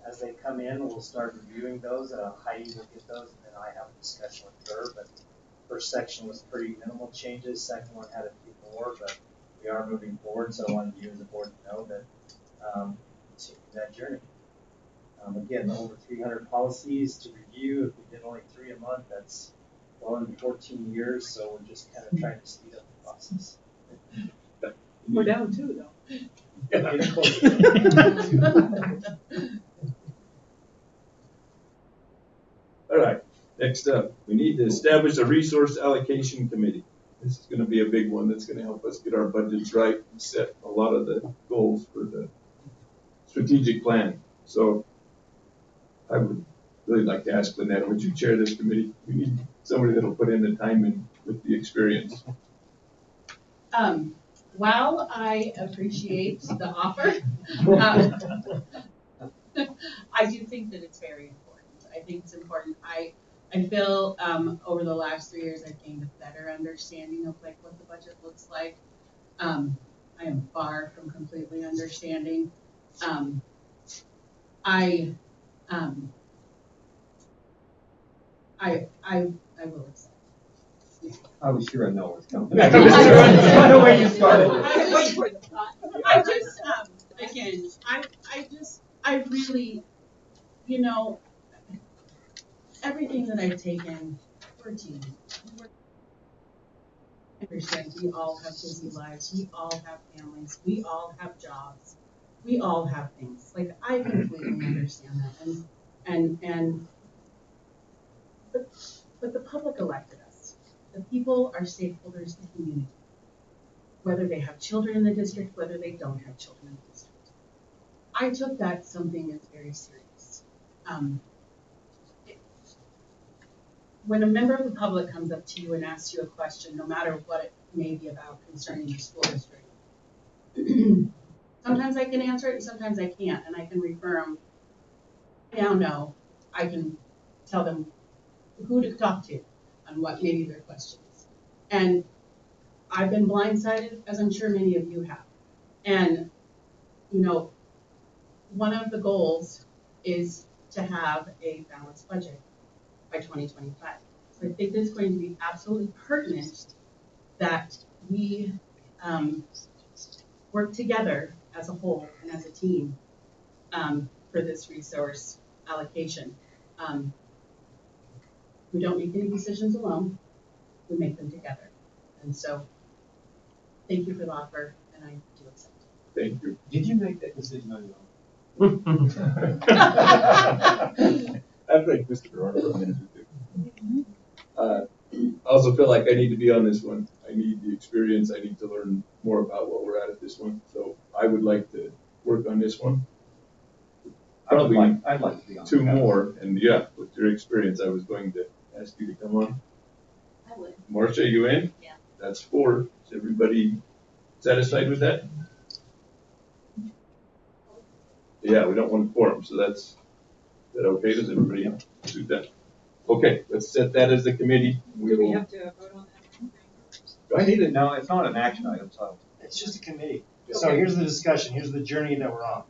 [SPEAKER 4] as they come in, we'll start reviewing those. Heidi will get those, and then I have a discussion with her. But first section was pretty minimal changes. Second one had a few more, but we are moving forward. So I wanted you as a board to know that continue that journey. Again, over 300 policies to review. If we did only 3 a month, that's well into 14 years. So we're just kind of trying to speed up the process.
[SPEAKER 13] We're down 2 though.
[SPEAKER 4] Getting close.
[SPEAKER 1] All right, next up, we need to establish a resource allocation committee. This is going to be a big one that's going to help us get our budgets right and set a lot of the goals for the strategic plan. So I would really like to ask Lynette, would you chair this committee? We need somebody that'll put in the time and with the experience.
[SPEAKER 8] While I appreciate the offer, I do think that it's very important. I think it's important. I feel over the last 3 years I've gained a better understanding of like what the budget looks like. I am far from completely understanding. I will accept.
[SPEAKER 3] I was sure I know what's coming.
[SPEAKER 8] I
[SPEAKER 3] know where you started.
[SPEAKER 8] I just, again, I really, everything that I've taken, we're a team. I understand we all have busy lives. We all have families. We all have jobs. We all have things. Like, I completely understand that. But the public elected us. The people are stakeholders in the community, whether they have children in the district, whether they don't have children in the district. I took that something that's very serious. When a member of the public comes up to you and asks you a question, no matter what it may be about concerning your school district, sometimes I can answer it and sometimes I can't, and I can refer them. Now, no, I can tell them who to talk to on what maybe their question is. And I've been blindsided, as I'm sure many of you have. And, you know, one of the goals is to have a balanced budget by 2025. So I think it's going to be absolutely pertinent that we work together as a whole and as a team for this resource allocation. We don't make any decisions alone, we make them together. And so, thank you for the offer, and I do accept it.
[SPEAKER 1] Thank you.
[SPEAKER 3] Did you make that decision on your own?
[SPEAKER 1] I've read Christopher Arnold for a minute or two. I also feel like I need to be on this one. I need the experience. I need to learn more about what we're at this one. So I would like to work on this one. Probably
[SPEAKER 3] I'd like to be on
[SPEAKER 1] two more. And yeah, with your experience, I was going to ask you to come on.
[SPEAKER 11] I would.
[SPEAKER 1] Marcia, you in?
[SPEAKER 11] Yeah.
[SPEAKER 1] That's 4. Is everybody satisfied with that? Yeah, we don't want to quorum, so is that okay? Does everybody do that? Okay, let's set that as the committee.
[SPEAKER 13] Do we have to vote on that?
[SPEAKER 1] Do I need it?
[SPEAKER 3] No, it's not an action item, so.
[SPEAKER 4] It's just a committee. So here's the discussion, here's the journey that we're on.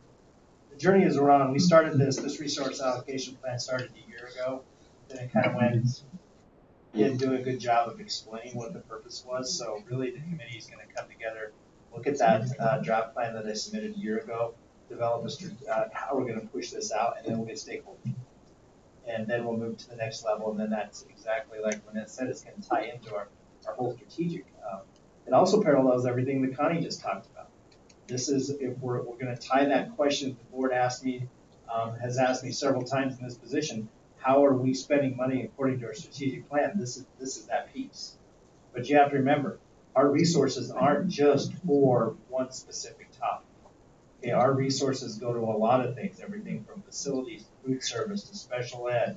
[SPEAKER 4] The journey is we're on, we started this resource allocation plan started a year ago. Then it kind of went, didn't do a good job of explaining what the purpose was. So really the committee is going to come together, look at that draft plan that I submitted a year ago, develop how we're going to push this out, and then we'll get stakeholders. And then we'll move to the next level, and then that's exactly like Lynette said, it's going to tie into our whole strategic. It also parallels everything that Connie just talked about. This is, if we're going to tie that question the board asked me, has asked me several times in this position, how are we spending money according to our strategic plan? This is that piece. But you have to remember, our resources aren't just for one specific topic. Okay, our resources go to a lot of things, everything from facilities, food service, to special ed,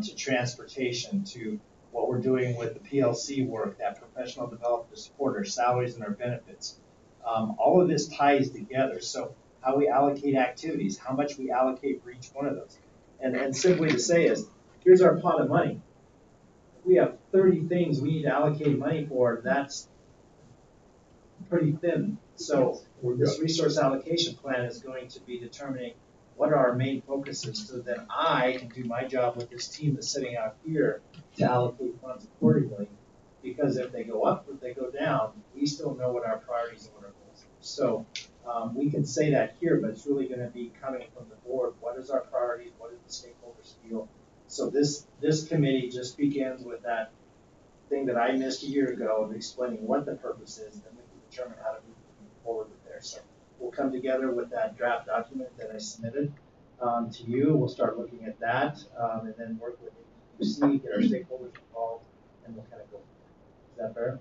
[SPEAKER 4] to transportation, to what we're doing with the PLC work, that professional development to support our salaries and our benefits. All of this ties together. So how we allocate activities, how much we allocate for each one of those. And simply to say is, here's our pot of money. If we have 30 things we need to allocate money for, that's pretty thin. So this resource allocation plan is going to be determining what are our main focuses so that I can do my job with this team that's sitting out here to allocate funds accordingly. Because if they go up or if they go down, we still know what our priorities and what our goals are. So we can say that here, but it's really going to be coming from the board. What is our priorities? What do the stakeholders feel? So this committee just begins with that thing that I missed a year ago of explaining what the purpose is, and then we can determine how to move forward with there. So we'll come together with that draft document that I submitted to you. We'll start looking at that and then work with APUC, get our stakeholders involved, and we'll kind of go from there. Is that fair?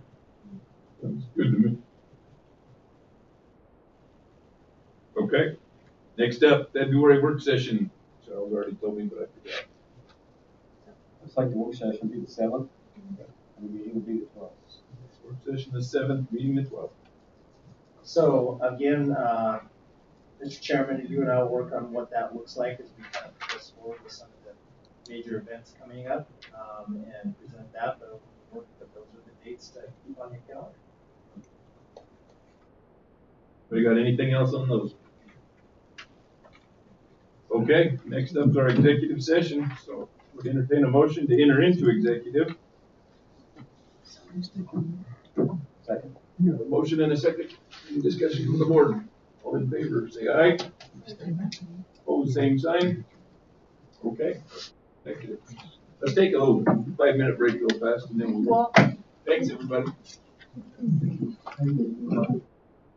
[SPEAKER 1] Sounds good to me. Okay. Next up, February work session. Charles already told me, but I forgot.
[SPEAKER 3] Looks like the work session will be the 7th, and the meeting will be the 12th.
[SPEAKER 1] Work session the 7th, meeting the 12th.
[SPEAKER 4] So again, Mr. Chairman, you and I will work on what that looks like as we kind of press forward with some of the major events coming up and present that. But those are the dates to keep on your calendar.
[SPEAKER 1] We got anything else on those? Okay, next up is our executive session. So we'll entertain a motion to enter into executive.
[SPEAKER 3] Second.
[SPEAKER 1] A motion and a second. Any discussion from the board? All in favor, say aye. Opposed, same sign. Okay. Executive. Let's take a little 5-minute break real fast and then we'll. Thanks, everybody.